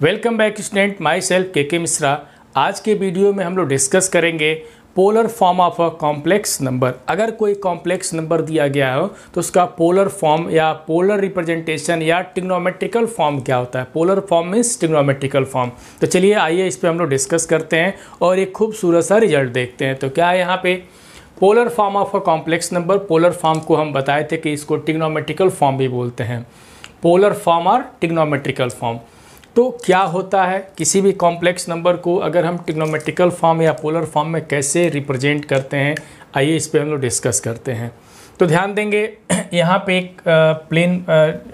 Welcome back student, my self के मिश्रा। आज के वीडियो में हम लोग डिस्कस करेंगे polar form of a complex number. अगर कोई कॉम्प्लेक्स नंबर दिया गया हो तो उसका पोलर फॉर्म या पोलर रिप्रेजेंटेशन या ट्रिग्नोमेट्रिकल फॉर्म क्या होता है। Polar form means trigonometrical form. तो चलिए आइए इस पर हम लोग डिस्कस करते हैं और एक खूबसूरत सा रिजल्ट देखते हैं। तो क्या है यहाँ पे polar form of a complex number. Polar form को हम बताए थे कि इसको ट्रिग्नोमेट्रिकल फॉर्म भी बोलते हैं। पोलर फॉर्म और ट्रिग्नोमेट्रिकल फॉर्म। तो क्या होता है किसी भी कॉम्प्लेक्स नंबर को अगर हम ट्रिग्नोमेट्रिकल फॉर्म या पोलर फॉर्म में कैसे रिप्रेजेंट करते हैं, आइए इस पे हम लोग डिस्कस करते हैं। तो ध्यान देंगे यहाँ पे एक प्लेन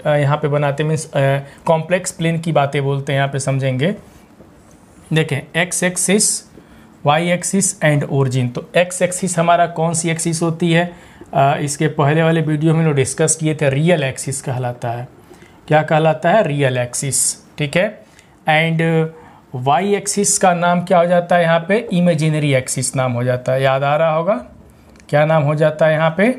यहाँ पे बनाते मीन्स कॉम्प्लेक्स प्लेन की बातें बोलते हैं। यहाँ पे समझेंगे, देखें X axis, Y axis and origin. तो एक्स एक्सिस हमारा कौन सी एक्सिस होती है, इसके पहले वाले वीडियो में लोग डिस्कस किए थे। रियल एक्सिस कहलाता है। क्या कहलाता है? Real axis. ठीक है। एंड वाई एक्सिस का नाम क्या हो जाता है यहाँ पे? इमेजिनरी एक्सिस नाम हो जाता है। याद आ रहा होगा क्या नाम हो जाता है यहाँ पे?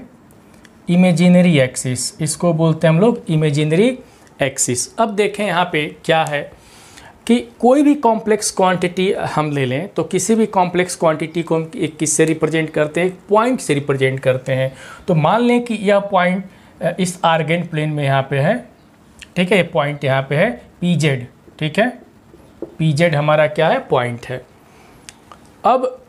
Imaginary axis. इसको बोलते हैं हम लोग इमेजिनरी एक्सिस। अब देखें यहाँ पे क्या है कि कोई भी कॉम्प्लेक्स क्वांटिटी हम ले लें तो किसी भी कॉम्प्लेक्स क्वांटिटी को हम किससे रिप्रेजेंट करते हैं? पॉइंट से रिप्रेजेंट करते हैं। तो मान लें कि यह पॉइंट इस आर्गेंट प्लेन में यहाँ पे है। ठीक है, ये पॉइंट यहाँ पे है पी जेड। ठीक है, पी जेड हमारा क्या है? पॉइंट है। अब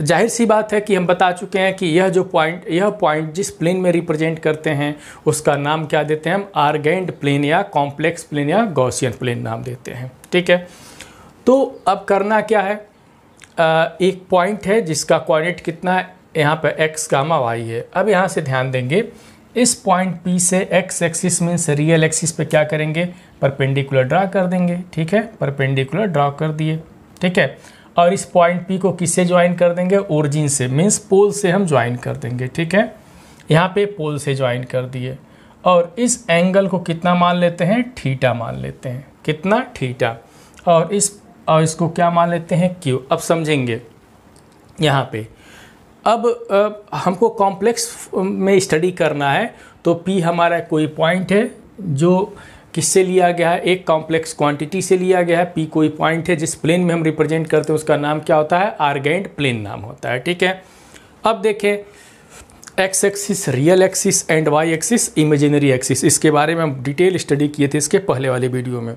जाहिर सी बात है कि हम बता चुके हैं कि यह पॉइंट जिस प्लेन में रिप्रेजेंट करते हैं उसका नाम क्या देते हैं हम? आर्गेंट प्लेन या कॉम्प्लेक्स प्लेन या गॉसियन प्लेन नाम देते हैं। ठीक है। तो अब करना क्या है, एक पॉइंट है जिसका कोऑर्डिनेट कितना है? यहाँ पे एक्स गामा वाई है। अब यहाँ से ध्यान देंगे, इस पॉइंट P से x axis means real axis पे क्या करेंगे? परपेंडिकुलर ड्रा कर देंगे। ठीक है, परपेंडिकुलर ड्रा कर दिए। ठीक है। और इस पॉइंट P को किससे ज्वाइन कर देंगे? ओरिजिन से मीन्स पोल से हम ज्वाइन कर देंगे। ठीक है, यहाँ पे पोल से ज्वाइन कर दिए। और इस एंगल को कितना मान लेते हैं? थीटा मान लेते हैं। कितना? थीटा। और इसको क्या मान लेते हैं? क्यू। अब समझेंगे यहाँ पे। अब हमको कॉम्प्लेक्स में स्टडी करना है तो P हमारा कोई पॉइंट है जो किससे लिया गया है? एक कॉम्प्लेक्स क्वांटिटी से लिया गया है। P कोई पॉइंट है जिस प्लेन में हम रिप्रेजेंट करते हैं उसका नाम क्या होता है? आर्गेंट प्लेन नाम होता है। ठीक है। अब देखें, X axis real axis and Y axis imaginary axis. इसके बारे में हम डिटेल स्टडी किए थे इसके पहले वाले वीडियो में।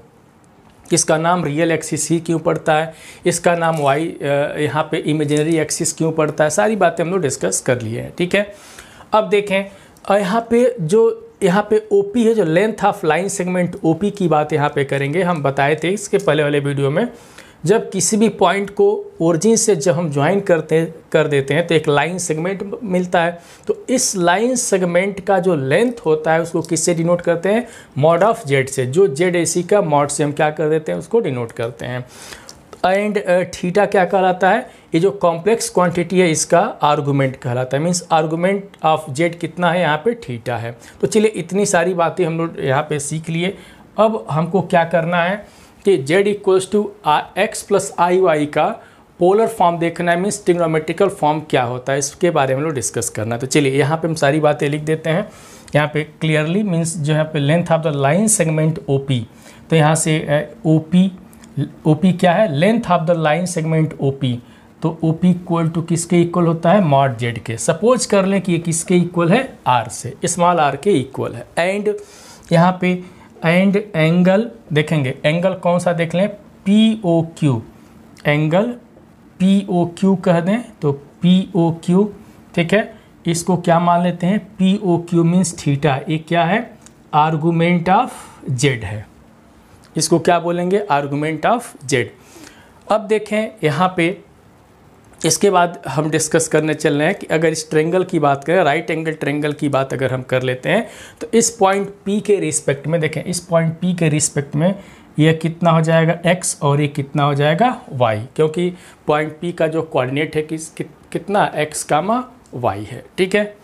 इसका नाम रियल एक्सिस ही क्यों पड़ता है, इसका नाम वाई यहाँ पे इमेजिनरी एक्सिस क्यों पड़ता है, सारी बातें हम लोग डिस्कस कर लिए हैं। ठीक है। अब देखें यहाँ पे ओपी है, जो length of line segment OP की बात यहाँ पे करेंगे। हम बताए थे इसके पहले वाले वीडियो में, जब किसी भी पॉइंट को ओरिजिन से जब हम ज्वाइन कर देते हैं तो एक लाइन सेगमेंट मिलता है। तो इस लाइन सेगमेंट का जो लेंथ होता है उसको किससे डिनोट करते हैं? मॉड ऑफ जेड से। जो जेड एसी का मॉड से हम क्या कर देते हैं? उसको डिनोट करते हैं। एंड थीटा क्या कहलाता है? ये जो कॉम्प्लेक्स क्वांटिटी है इसका आर्गूमेंट कहलाता है। मीन्स आर्गूमेंट ऑफ जेड कितना है? यहाँ पे थीटा है। तो चलिए इतनी सारी बातें हम लोग यहाँ पे सीख लिए। अब हमको क्या करना है कि z equals to X plus I Y का पोलर फॉर्म देखना है। मीन्स ट्रिग्नोमेट्रिकल फॉर्म क्या होता है इसके बारे में लोग डिस्कस करना है। तो चलिए यहाँ पे हम सारी बातें लिख देते हैं। यहाँ पे क्लियरली मीन्स जो यहाँ पे length of the line segment OP। तो यहाँ से OP क्या है? Length of the line segment OP। तो OP इक्वल टू किसके इक्वल होता है? मॉड जेड के। सपोज कर लें कि ये किसके इक्वल है? R से, स्मॉल r के इक्वल है। एंड यहाँ पे एंड एंगल देखेंगे, एंगल कौन सा देख लें? POQ। एंगल POQ कह दें तो POQ। ठीक है, इसको क्या मान लेते हैं? POQ means theta. ये क्या है? आर्गूमेंट ऑफ जेड है। इसको क्या बोलेंगे? Argument of Z. अब देखें यहाँ पे, इसके बाद हम डिस्कस करने चल रहे हैं कि अगर इस ट्रेंगल की बात करें, राइट एंगल ट्रेंगल की बात अगर हम कर लेते हैं तो इस पॉइंट P के रिस्पेक्ट में देखें, इस पॉइंट P के रिस्पेक्ट में यह कितना हो जाएगा? x और ये कितना हो जाएगा? y। क्योंकि पॉइंट P का जो कोऑर्डिनेट है कितना? x कामा y है। ठीक है।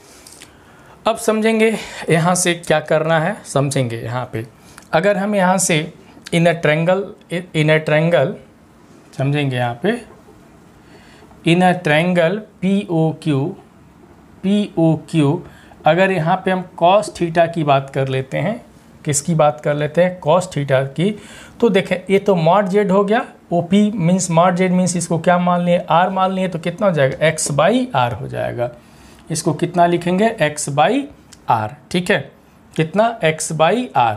अब समझेंगे यहाँ से क्या करना है, समझेंगे यहाँ पे। अगर हम यहाँ से इन अ ट्रेंगल समझेंगे यहाँ पे, इन अ ट्रायंगल POQ, अगर यहाँ पे हम cos थीटा की बात कर लेते हैं, किसकी बात कर लेते हैं, कॉस थीटा की। तो देखें ये तो मॉड जेड हो गया, OP means mod Z means इसको क्या मान लिए, R मान लिए, तो कितना हो जाएगा x/r हो जाएगा। इसको कितना लिखेंगे x/r, ठीक है, कितना x/r,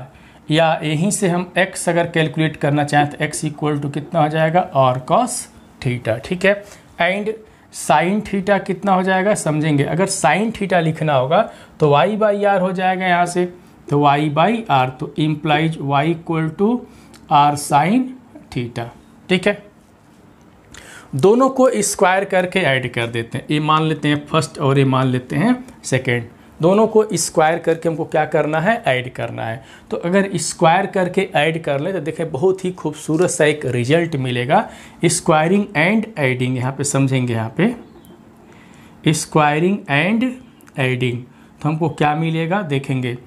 या यहीं से हम x अगर कैलकुलेट करना चाहें तो x इक्वल टू कितना हो जाएगा r cos थीटा, ठीक है। एंड साइन थीटा कितना हो जाएगा समझेंगे, अगर साइन थीटा लिखना होगा तो y/r हो जाएगा यहाँ से, तो y/r, तो implies y equal to r sine theta, ठीक है। दोनों को स्क्वायर करके ऐड कर देते हैं, ये मान लेते हैं फर्स्ट और ये मान लेते हैं सेकेंड, दोनों को स्क्वायर करके हमको क्या करना है, ऐड करना है। तो अगर स्क्वायर करके ऐड कर ले तो देखें बहुत ही खूबसूरत सा एक रिजल्ट मिलेगा, स्क्वायरिंग एंड एडिंग, यहाँ पे समझेंगे, यहाँ पे स्क्वायरिंग एंड एडिंग, तो हमको क्या मिलेगा देखेंगे।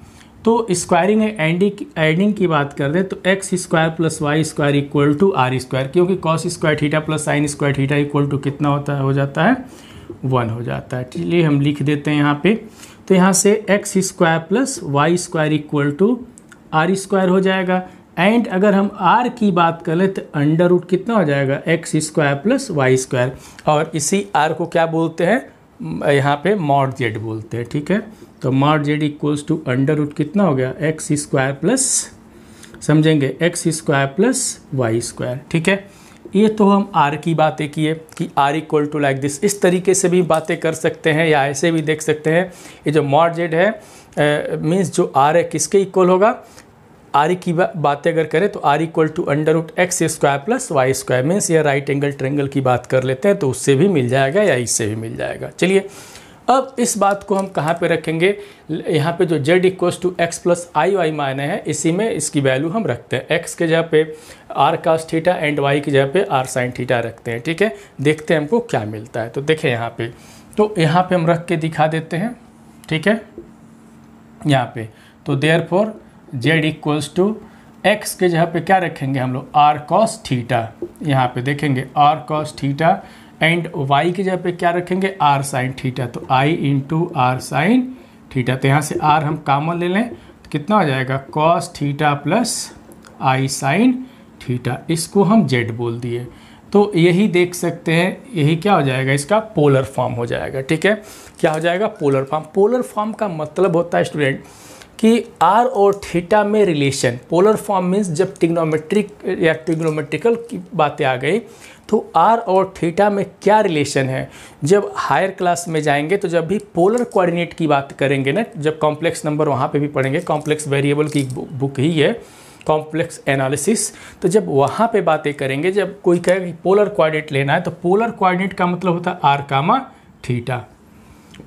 तो स्क्वायरिंग एंड एडिंग की बात कर दें तो x square plus Y square equal to are square, क्योंकि cos square theta plus sine square theta equal to कितना होता है, हो जाता है 1 हो जाता है। चलिए हम लिख देते हैं यहाँ पे, तो यहाँ से X square plus Y square equal to are square हो जाएगा। एंड अगर हम आर की बात कर ले तो अंडर रूट कितना हो जाएगा, X square plus Y square, और इसी आर को क्या बोलते हैं, यहाँ पे मॉड जेड बोलते हैं, ठीक है। तो mod Z equals to under root कितना हो गया, एक्स स्क्वायर प्लस, समझेंगे, X square plus Y square, ठीक है। ये तो हम आर की बातें किए कि R equal to like this, इस तरीके से भी बातें कर सकते हैं या ऐसे भी देख सकते हैं। ये जो मॉड जेड है मीन्स जो आर है किसके इक्वल होगा, आर की बातें अगर करें तो R equal to under root X square plus Y square, means ये राइट एंगल ट्रायंगल की बात कर लेते हैं तो उससे भी मिल जाएगा या इससे भी मिल जाएगा। चलिए अब इस बात को हम कहाँ पे रखेंगे, यहाँ पे जो z equals to X plus I Y माने हैं इसी में इसकी वैल्यू हम रखते हैं, x के जगह पे r cos theta and y की जगह पे r sin थीटा रखते हैं, ठीक है। देखते हैं हमको क्या मिलता है, तो देखें यहाँ पे, तो यहाँ पे हम रख के दिखा देते हैं, ठीक है, यहाँ पे। तो therefore z equals to x के जगह पे क्या रखेंगे हम लोग, r cos थीटा, यहाँ पे देखेंगे r cos theta, and y की जगह पे क्या रखेंगे, r sin थीटा, तो i into r sin theta, तो यहाँ से r हम कॉमन ले लें तो कितना हो जाएगा, cos theta plus i sin theta, इसको हम z बोल दिए। तो यही देख सकते हैं, यही क्या हो जाएगा, इसका पोलर फॉर्म हो जाएगा, ठीक है। क्या हो जाएगा, पोलर फॉर्म। पोलर फॉर्म का मतलब होता है स्टूडेंट कि r और थीटा में रिलेशन, पोलर फॉर्म मीन्स जब ट्रिग्नोमेट्रिक या ट्रिग्नोमेट्रिकल की बातें आ गई तो r और थीटा में क्या रिलेशन है। जब हायर क्लास में जाएंगे तो जब भी पोलर कोऑर्डिनेट की बात करेंगे ना, जब कॉम्प्लेक्स नंबर वहाँ पे भी पढ़ेंगे, कॉम्प्लेक्स वेरिएबल की बुक ही है कॉम्प्लेक्स एनालिसिस, तो जब वहाँ पे बातें करेंगे, जब कोई कहे कि पोलर कोऑर्डिनेट लेना है तो पोलर कोऑर्डिनेट का मतलब होता है r कामा थीटा,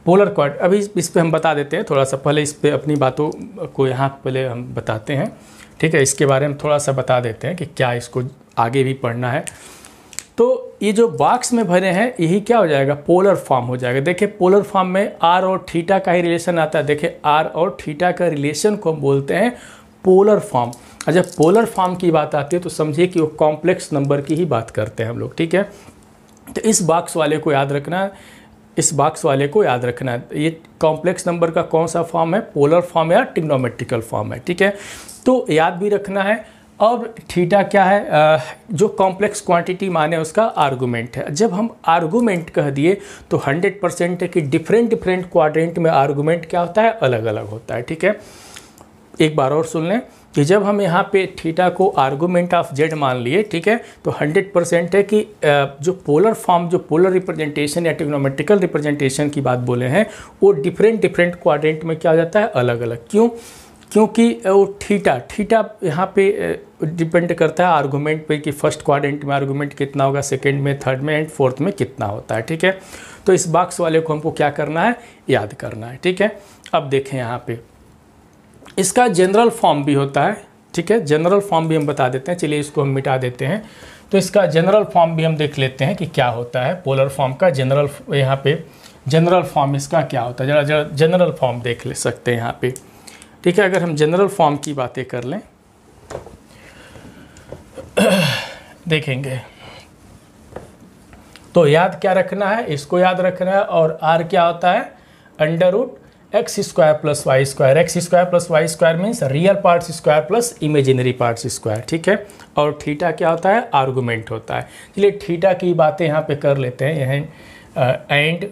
पोलर कोऑर्डिनेट। अभी इस पे हम बता देते हैं थोड़ा सा, पहले इस पे अपनी बातों को यहाँ पहले हम बताते हैं, ठीक है। इसके बारे में थोड़ा सा बता देते हैं कि क्या इसको आगे भी पढ़ना है। तो ये जो बॉक्स में भरे हैं यही क्या हो जाएगा, पोलर फॉर्म हो जाएगा। देखिए पोलर फॉर्म में r और थीटा का ही रिलेशन आता है, देखिए r और थीटा का रिलेशन को हम बोलते हैं पोलर फॉर्म। और जब पोलर फॉर्म की बात आती है तो समझिए कि वो कॉम्प्लेक्स नंबर की ही बात करते हैं हम लोग, ठीक है। तो इस बॉक्स वाले को याद रखना, इस बॉक्स वाले को याद रखना है, ये कॉम्प्लेक्स नंबर का कौन सा फॉर्म है, पोलर फॉर्म या ट्रिग्नोमेट्रिकल फॉर्म है, ठीक है। तो याद भी रखना है। और थीटा क्या है, जो कॉम्प्लेक्स क्वांटिटी माने उसका आर्गूमेंट है। जब हम आर्गूमेंट कह दिए तो 100% है कि डिफरेंट क्वाड्रेंट में आर्गूमेंट क्या होता है, अलग अलग होता है, ठीक है। एक बार और सुन लें कि जब हम यहाँ पे थीटा को आर्गूमेंट ऑफ जेड मान लिए, ठीक है, तो 100% है कि जो पोलर फॉर्म, जो पोलर रिप्रेजेंटेशन या ट्रिग्नोमेट्रिकल रिप्रेजेंटेशन की बात बोले हैं वो डिफरेंट क्वाड्रेंट में क्या हो जाता है, अलग अलग। क्यों, क्योंकि वो थीटा यहाँ पे डिपेंड करता है आर्गूमेंट पे कि फर्स्ट क्वाड्रेंट में आर्गूमेंट कितना होगा, सेकंड में, थर्ड में एंड फोर्थ में कितना होता है, ठीक है। तो इस बॉक्स वाले को हमको क्या करना है, याद करना है, ठीक है। अब देखें यहाँ पे इसका जनरल फॉर्म भी होता है, ठीक है, जनरल फॉर्म भी हम बता देते हैं। चलिए इसको हम मिटा देते हैं। तो इसका जनरल फॉर्म भी हम देख लेते हैं कि क्या होता है पोलर फॉर्म का जनरल, यहाँ पे जनरल फॉर्म इसका क्या होता है, जरा जनरल फॉर्म देख ले सकते हैं यहाँ पे, ठीक है। अगर हम जनरल फॉर्म की बातें कर लें देखेंगे तो याद क्या रखना है, इसको याद रखना है। और r क्या होता है, under root X square plus Y square, X square plus Y square means real parts square plus imaginary parts square, ठीक है। और थीटा क्या होता है, आर्गूमेंट होता है। चलिए थीटा की बातें यहाँ पे कर लेते हैं। यहाँ एंड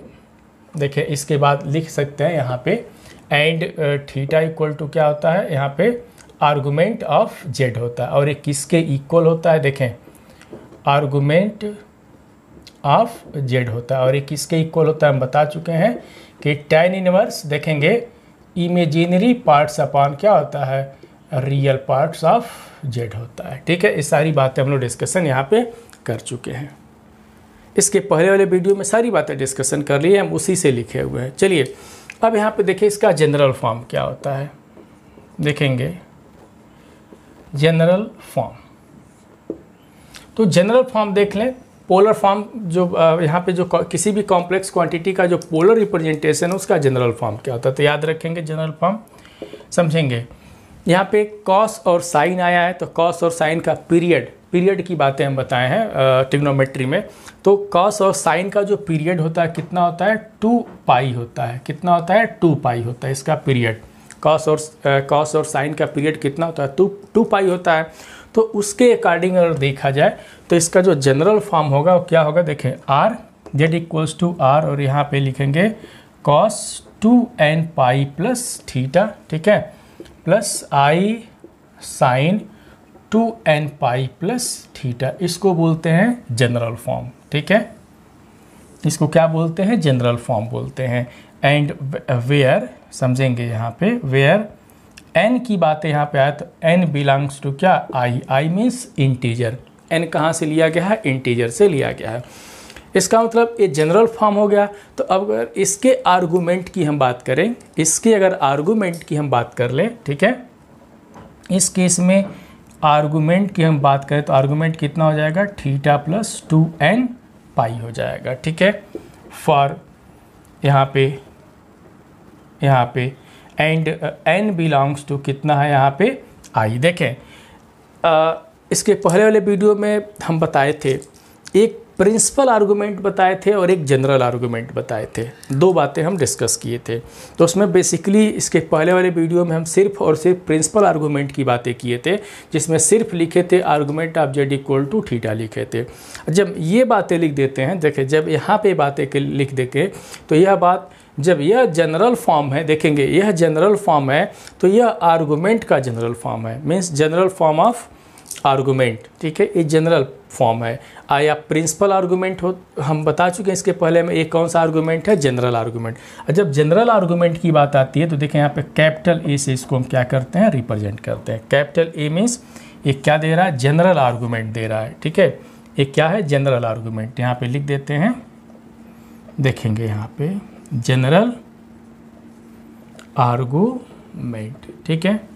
देखिए इसके बाद लिख सकते हैं यहाँ पे एंड थीटा इक्वल टू क्या होता है, यहाँ पे आर्गूमेंट ऑफ जेड होता है। और ये किसके इक्वल होता है, देखें आर्गूमेंट ऑफ जेड होता है। और ये किसके इक्वल होता है, हम बता चुके हैं कि tan इनवर्स देखेंगे इमेजिनरी पार्ट्स अपॉन क्या होता है, रियल पार्ट्स ऑफ जेड होता है, ठीक है। ये सारी बातें हम लोग डिस्कशन यहाँ पे कर चुके हैं। इसके पहले वाले वीडियो में सारी बातें डिस्कशन कर ली है, हम उसी से लिखे हुए हैं। चलिए अब यहाँ पे देखिए इसका जनरल फॉर्म क्या होता है, देखेंगे जनरल फॉर्म। तो जनरल फॉर्म देख लें, पोलर फॉर्म जो यहाँ पे जो किसी भी कॉम्प्लेक्स क्वांटिटी का जो पोलर रिप्रेजेंटेशन है उसका जनरल फॉर्म क्या होता है। तो याद रखेंगे जनरल फॉर्म, समझेंगे। यहाँ पे कॉस और साइन आया है, तो कॉस और साइन का पीरियड की बातें हम बताए हैं ट्रिग्नोमेट्री में। तो कॉस और साइन का जो पीरियड होता है कितना होता है, 2 पाई होता है। कितना होता है, 2 पाई होता है इसका पीरियड। कॉस और साइन का पीरियड कितना होता है, 2 पाई होता है। तो उसके अकॉर्डिंग अगर देखा जाए तो इसका जो जनरल फॉर्म होगा वो क्या होगा, देखें R Z equals to R, और यहाँ पे लिखेंगे cos 2n pi plus theta, ठीक है, प्लस आई sine 2n pi plus theta. इसको बोलते हैं जनरल फॉर्म, ठीक है। इसको क्या बोलते हैं, जनरल फॉर्म बोलते हैं। एंड वेयर, समझेंगे यहाँ पे वेयर n की बातें यहाँ पे आया तो n बिलोंग्स टू क्या, आई मीन्स इंटीजर। n कहाँ से लिया गया है, इंटीजर से लिया गया है। इसका मतलब ये जनरल फॉर्म हो गया। तो अब अगर इसके आर्गूमेंट की हम बात करें, इसके अगर आर्गूमेंट की हम बात कर लें, ठीक है, इस केस में आर्गूमेंट की हम बात करें तो आर्गूमेंट कितना हो जाएगा, थीटा प्लस 2n पाई हो जाएगा, ठीक है। फॉर यहाँ पे एंड n बिलोंग्स टू कितना है यहाँ पे, आई। देखें इसके पहले वाले वीडियो में हम बताए थे, एक प्रिंसिपल आर्गूमेंट बताए थे और एक जनरल आर्गूमेंट बताए थे। 2 बातें हम डिस्कस किए थे। तो उसमें बेसिकली इसके पहले वाले वीडियो में हम सिर्फ और सिर्फ प्रिंसिपल आर्गूमेंट की बातें किए थे, जिसमें सिर्फ लिखे थे argument of Z equal to theta लिखे थे। जब ये बातें लिख देते हैं, देखें जब यहाँ पे बातें लिख देंगे तो यह बात, जब यह जनरल फॉर्म है, देखेंगे यह जनरल फॉर्म है तो यह आर्गूमेंट का जनरल फॉर्म है, means general form of argument, ठीक है। ये जनरल फॉर्म है। आया प्रिंसिपल आर्गूमेंट हो, हम बता चुके हैं इसके पहले में, एक कौन सा आर्गूमेंट है, जनरल आर्गूमेंट। जब जनरल आर्गूमेंट की बात आती है तो देखें यहाँ पे कैपिटल ए से इसको हम क्या करते हैं, रिप्रेजेंट करते हैं। कैपिटल ए मीन्स ये क्या दे रहा है, जनरल आर्गूमेंट दे रहा है, ठीक है। ये क्या है, जनरल आर्गूमेंट। यहाँ पे लिख देते हैं, देखेंगे यहाँ पे जनरल आर्गूमेंट, ठीक है।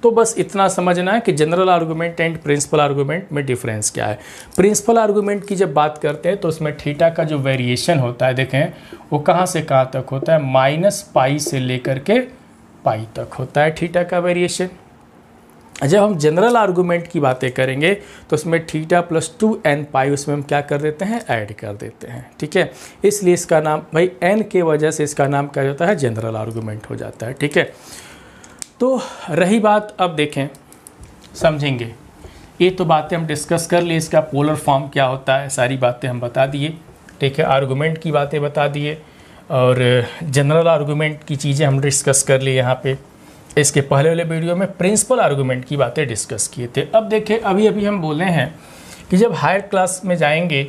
तो बस इतना समझना है कि general argument and principal argument में डिफरेंस क्या है। प्रिंसिपल आर्गूमेंट की जब बात करते हैं तो उसमें थीटा का जो वेरिएशन होता है, देखें वो कहाँ से कहाँ तक होता है, -पाई से लेकर के पाई तक होता है थीटा का वेरिएशन। जब हम जनरल आर्गूमेंट की बातें करेंगे तो उसमें थीटा प्लस 2n पाई उसमें हम क्या कर देते हैं, ऐड कर देते हैं, ठीक है। इसलिए इसका नाम भाई n के वजह से इसका नाम क्या होता है, जनरल आर्गूमेंट हो जाता है, ठीक है। तो रही बात, अब देखें समझेंगे, ये तो बातें हम डिस्कस कर लिए, इसका पोलर फॉर्म क्या होता है सारी बातें हम बता दिए, ठीक है। आर्गूमेंट की बातें बता दिए और जनरल आर्गूमेंट की चीज़ें हम डिस्कस कर लिए यहाँ पे। इसके पहले वाले वीडियो में प्रिंसिपल आर्गूमेंट की बातें डिस्कस किए थे। अब देखें अभी हम बोले हैं कि जब हायर क्लास में जाएंगे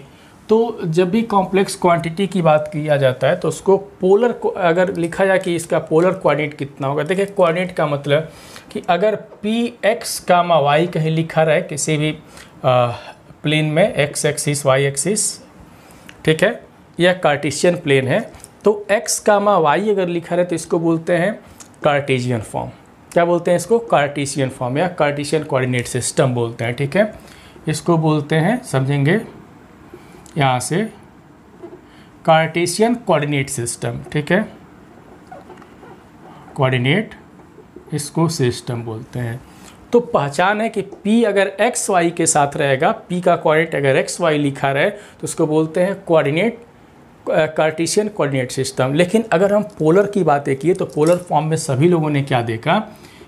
तो जब भी कॉम्प्लेक्स क्वांटिटी की बात किया जाता है तो उसको पोलर को अगर लिखा जाए कि इसका पोलर कोऑर्डिनेट कितना होगा। देखिए कोऑर्डिनेट का मतलब कि अगर पी एक्स कामा वाई कहीं लिखा रहे किसी भी प्लेन में, एक्स एक्सिस वाई एक्सिस, ठीक है, यह कार्टेशियन प्लेन है, तो एक्स कामा वाई अगर लिखा रहे तो इसको बोलते हैं कार्टेशियन फॉर्म। क्या बोलते हैं इसको, कार्टेशियन फॉर्म या कार्टेशियन कोऑर्डिनेट सिस्टम बोलते हैं, ठीक है। इसको बोलते हैं, समझेंगे यहाँ से, कार्टेशियन कोऑर्डिनेट सिस्टम, ठीक है, कोऑर्डिनेट इसको सिस्टम बोलते हैं। तो पहचान है कि P अगर एक्स वाई के साथ रहेगा, P का कोऑर्डिनेट अगर एक्स वाई लिखा रहे तो उसको बोलते हैं कोऑर्डिनेट कार्टेशियन कोऑर्डिनेट सिस्टम। लेकिन अगर हम पोलर की बातें किए तो पोलर फॉर्म में सभी लोगों ने क्या देखा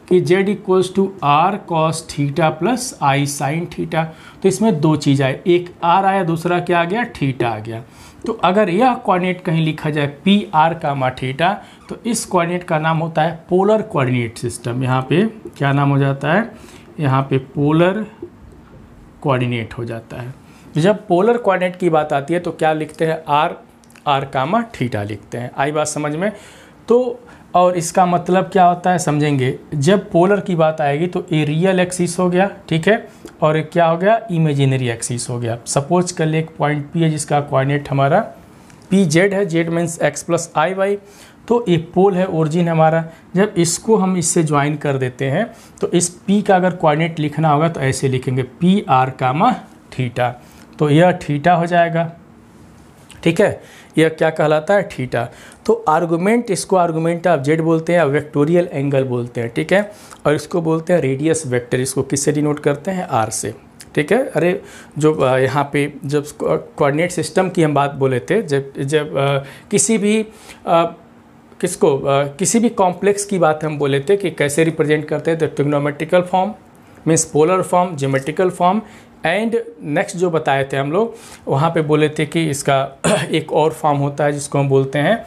कि z equals to R cos theta plus I sine theta. तो इसमें दो चीज़ आए, एक r आया, दूसरा क्या आ गया, थीटा आ गया। तो अगर यह कोऑर्डिनेट कहीं लिखा जाए पी आर कामा थीटा, तो इस कोऑर्डिनेट का नाम होता है पोलर कोऑर्डिनेट सिस्टम। यहाँ पे क्या नाम हो जाता है, यहाँ पे पोलर कोऑर्डिनेट हो जाता है। जब पोलर कोऑर्डिनेट की बात आती है तो क्या लिखते हैं, आर कामा थीटा लिखते हैं। आई बात समझ में। तो और इसका मतलब क्या होता है समझेंगे, जब पोलर की बात आएगी तो ए रियल एक्सिस हो गया, ठीक है, और एक क्या हो गया, इमेजिनरी एक्सिस हो गया। सपोज कर ले एक पॉइंट पी है जिसका कोऑर्डिनेट हमारा पी जेड है, Z means x plus I Y. तो ये पोल है, ओरिजिन हमारा। जब इसको हम इससे ज्वाइन कर देते हैं तो इस पी का अगर कोऑर्डिनेट लिखना होगा तो ऐसे लिखेंगे पी आर कामा थीटा। तो यह थीटा हो जाएगा, ठीक है, यह क्या कहलाता है, थीटा। तो आर्गुमेंट, इसको आर्गुमेंट ऑफ जेड बोलते हैं, वेक्टोरियल एंगल बोलते हैं, ठीक है, और इसको बोलते हैं रेडियस वेक्टर। इसको किससे डिनोट करते हैं, आर से, ठीक है। अरे जो यहाँ पे जब कोऑर्डिनेट सिस्टम की हम बात बोले थे, जब किसी भी किसी भी कॉम्प्लेक्स की बात हम बोले थे कि कैसे रिप्रेजेंट करते हैं, तो trigonometrical form means polar form, geometrical form, and next जो बताए थे हम लोग वहाँ पे बोले थे कि इसका एक और फॉर्म होता है जिसको हम बोलते हैं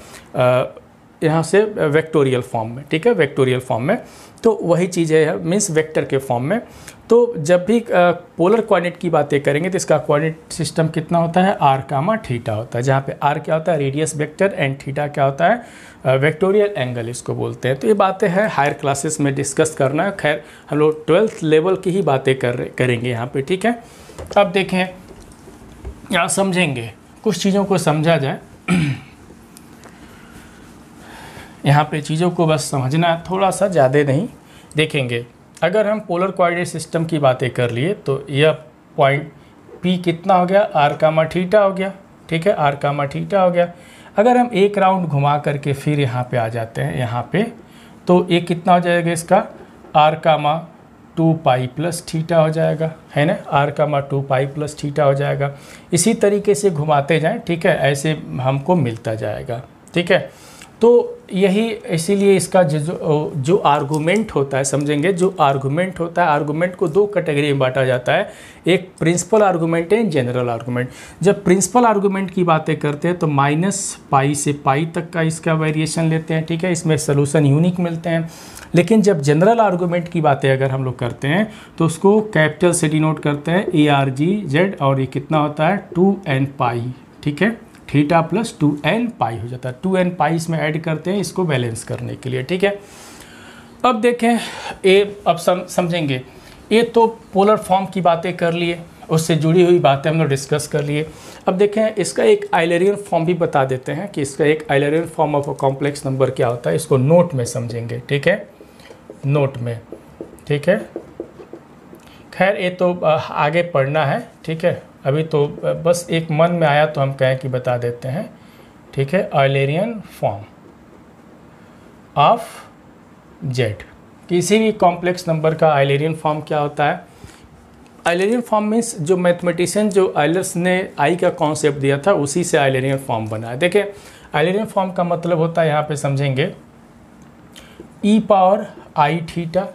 यहाँ से वेक्टोरियल फॉर्म में, ठीक है, वेक्टोरियल फॉर्म में। तो वही चीज़ है मीन्स वेक्टर के फॉर्म में। तो जब भी पोलर कोऑर्डिनेट की बातें करेंगे तो इसका कोऑर्डिनेट सिस्टम कितना होता है, आर कामा थीटा होता है, जहाँ पे आर क्या होता है, रेडियस वेक्टर, एंड थीटा क्या होता है, वेक्टोरियल एंगल इसको बोलते हैं। तो ये बातें हैं हायर क्लासेस में डिस्कस करना है। खैर हम लोग 12th लेवल की ही बातें करेंगे यहाँ पे, ठीक है। अब देखें, यहाँ समझेंगे, कुछ चीज़ों को समझा जाए। यहाँ पे चीज़ों को बस समझना, थोड़ा सा ज़्यादा नहीं। देखेंगे अगर हम पोलर कोऑर्डिनेट सिस्टम की बातें कर लिए तो यह पॉइंट P कितना हो गया, आर कामा थीटा हो गया, ठीक है, आर कामा थीटा हो गया। अगर हम एक राउंड घुमा करके फिर यहाँ पे आ जाते हैं, यहाँ पे तो ये कितना हो जाएगा इसका, R comma 2 pi plus theta हो जाएगा, है ना, R comma 2 pi plus theta हो जाएगा। इसी तरीके से घुमाते जाएं, ठीक है, ऐसे हमको मिलता जाएगा, ठीक है। तो यही इसीलिए इसका जो आर्गूमेंट होता है, समझेंगे, जो आर्गूमेंट होता है, आर्गूमेंट को दो कैटेगरी में बांटा जाता है, एक प्रिंसिपल आर्गूमेंट है, जनरल आर्गूमेंट। जब प्रिंसिपल आर्गूमेंट की बातें करते हैं तो -पाई से पाई तक का इसका वेरिएशन लेते हैं, ठीक है, इसमें सोल्यूशन यूनिक मिलते हैं। लेकिन जब जनरल आर्गूमेंट की बातें अगर हम लोग करते हैं तो उसको कैपिटल से डिनोट करते हैं ARGZ, और ये कितना होता है 2n पाई, ठीक है, थीटा प्लस 2n पाई हो जाता है। 2n पाई इसमें ऐड करते हैं इसको बैलेंस करने के लिए, ठीक है। अब देखें ये, अब समझेंगे, ये तो पोलर फॉर्म की बातें कर लिए, उससे जुड़ी हुई बातें हम लोग डिस्कस कर लिए। अब देखें इसका एक आइलेरियन फॉर्म भी बता देते हैं कि इसका एक Eulerian form of a complex number क्या होता है। इसको नोट में समझेंगे, ठीक है, नोट में, ठीक है। खैर ये तो आगे पढ़ना है, ठीक है, अभी तो बस एक मन में आया तो हम कहें कि बता देते हैं, ठीक है। आइलेरियन फॉर्म ऑफ जेड, किसी भी कॉम्प्लेक्स नंबर का आइलेरियन फॉर्म क्या होता है। आइलेरियन फॉर्म मीन्स जो मैथमेटिशियन जो आइलर्स ने आई का कॉन्सेप्ट दिया था उसी से आइलेरियन फॉर्म बना है। देखिए आइलेरियन फॉर्म का मतलब होता है, यहाँ पे समझेंगे, ई पावर आई थीटा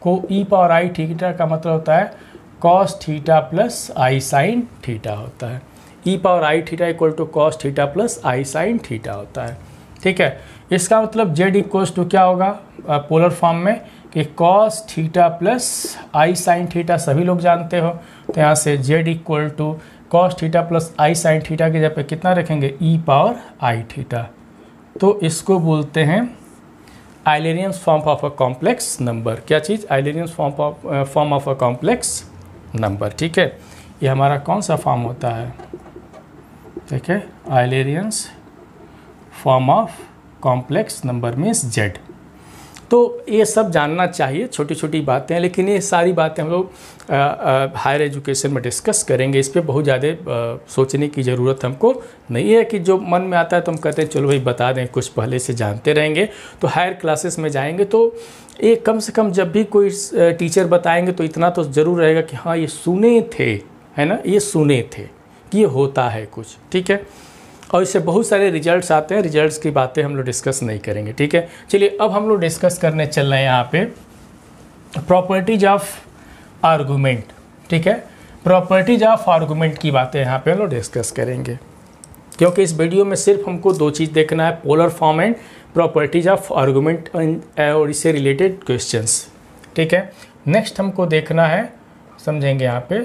को, ई पावर आई थीटा का मतलब होता है cos थीटा प्लस आई साइन थीटा होता है। E power i theta equal to cos theta plus I sine theta होता है, ठीक है। इसका मतलब z इक्वल्स टू क्या होगा पोलर फॉर्म में कि cos थीटा प्लस आई साइन थीटा सभी लोग जानते हो। तो यहाँ से z equal to cos theta plus I sine theta की जगह पे कितना रखेंगे, ई पावर आई थीटा। तो इसको बोलते हैं Eulerian form of a complex number. क्या चीज़, Eulerian form of a complex number, ठीक है। ये हमारा कौन सा फॉर्म होता है, ठीक है, Eulerians form of complex number means z. तो ये सब जानना चाहिए, छोटी छोटी बातें हैं, लेकिन ये सारी बातें हम लोग हायर एजुकेशन में डिस्कस करेंगे। इस पर बहुत ज़्यादा सोचने की ज़रूरत हमको नहीं है कि जो मन में आता है तो हम कहते हैं चलो भाई बता दें, कुछ पहले से जानते रहेंगे। तो हायर क्लासेस में जाएंगे तो ये कम से कम जब भी कोई टीचर बताएंगे तो इतना तो ज़रूर रहेगा कि हाँ ये सुने थे, है ना, ये सुने थे कि ये होता है कुछ, ठीक है। और इससे बहुत सारे रिजल्ट्स आते हैं, रिजल्ट्स की बातें हम लोग डिस्कस नहीं करेंगे, ठीक है। चलिए अब हम लोग डिस्कस करने चल रहे हैं यहाँ पे प्रॉपर्टीज ऑफ आर्गूमेंट, ठीक है। प्रॉपर्टीज ऑफ आर्गूमेंट की बातें यहाँ पे हम लोग डिस्कस करेंगे, क्योंकि इस वीडियो में सिर्फ हमको दो चीज़ देखना है, polar form and properties of argument और इससे रिलेटेड क्वेश्चंस, ठीक है। नेक्स्ट हमको देखना है, समझेंगे यहाँ पे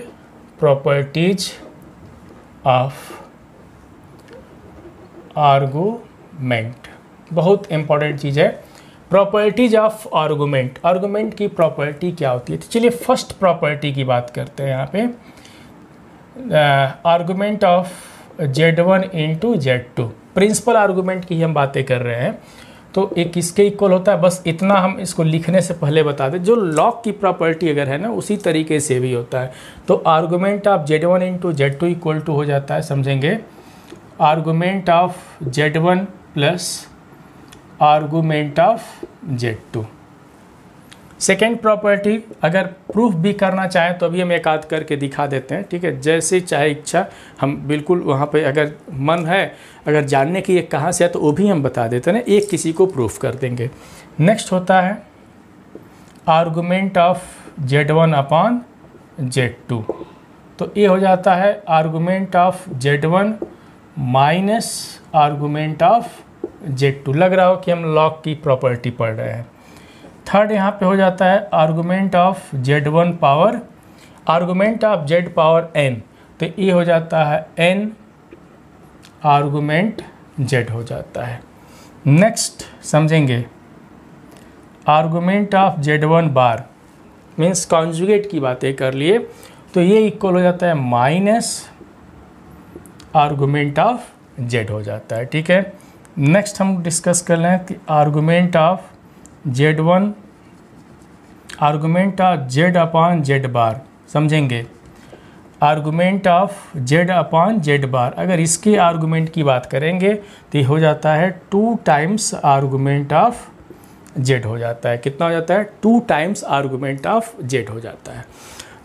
प्रॉपर्टीज ऑफ आर्गूमेंट, बहुत इंपॉर्टेंट चीज़ है। प्रॉपर्टीज ऑफ आर्गूमेंट, आर्गूमेंट की प्रॉपर्टी क्या होती है। तो चलिए फर्स्ट प्रॉपर्टी की बात करते हैं यहाँ पे, argument of Z1 into Z2, principal argument की हम बातें कर रहे हैं। तो एक किसके इक्वल होता है, बस इतना हम इसको लिखने से पहले बता दें, जो लॉग की प्रॉपर्टी अगर है ना उसी तरीके से भी होता है। तो argument of Z1 into Z2 equal to हो जाता है, समझेंगे, argument of Z1 plus argument of Z2। Second property अगर प्रूफ भी करना चाहें तो अभी हम एक आध करके दिखा देते हैं, ठीक है, जैसे चाहे इच्छा, हम बिल्कुल वहाँ पे अगर मन है, अगर जानने की ये कहाँ से है तो वो भी हम बता देते हैं ना, एक किसी को प्रूफ कर देंगे। नेक्स्ट होता है argument of Z1 upon Z2, तो ये हो जाता है argument of Z1 minus argument of Z2। लग रहा हो कि हम लॉग की प्रॉपर्टी पढ़ रहे हैं। थर्ड यहाँ पे हो जाता है argument of Z1 power, argument of Z power n, तो ये हो जाता है n आर्गूमेंट Z हो जाता है। नेक्स्ट समझेंगे argument of Z1 bar, means conjugate की बातें कर लिए, तो ये इक्वल हो जाता है माइनस आर्गूमेंट ऑफ Z हो जाता है, ठीक है। नेक्स्ट हम डिस्कस कर रहे हैं कि argument of Z1, argument of Z upon Z बार, समझेंगे, argument of Z upon Z बार, अगर इसके आर्गूमेंट की बात करेंगे तो ये हो जाता है 2 टाइम्स आर्गूमेंट ऑफ Z हो जाता है। कितना हो जाता है, 2 टाइम्स आर्गूमेंट ऑफ Z हो जाता है।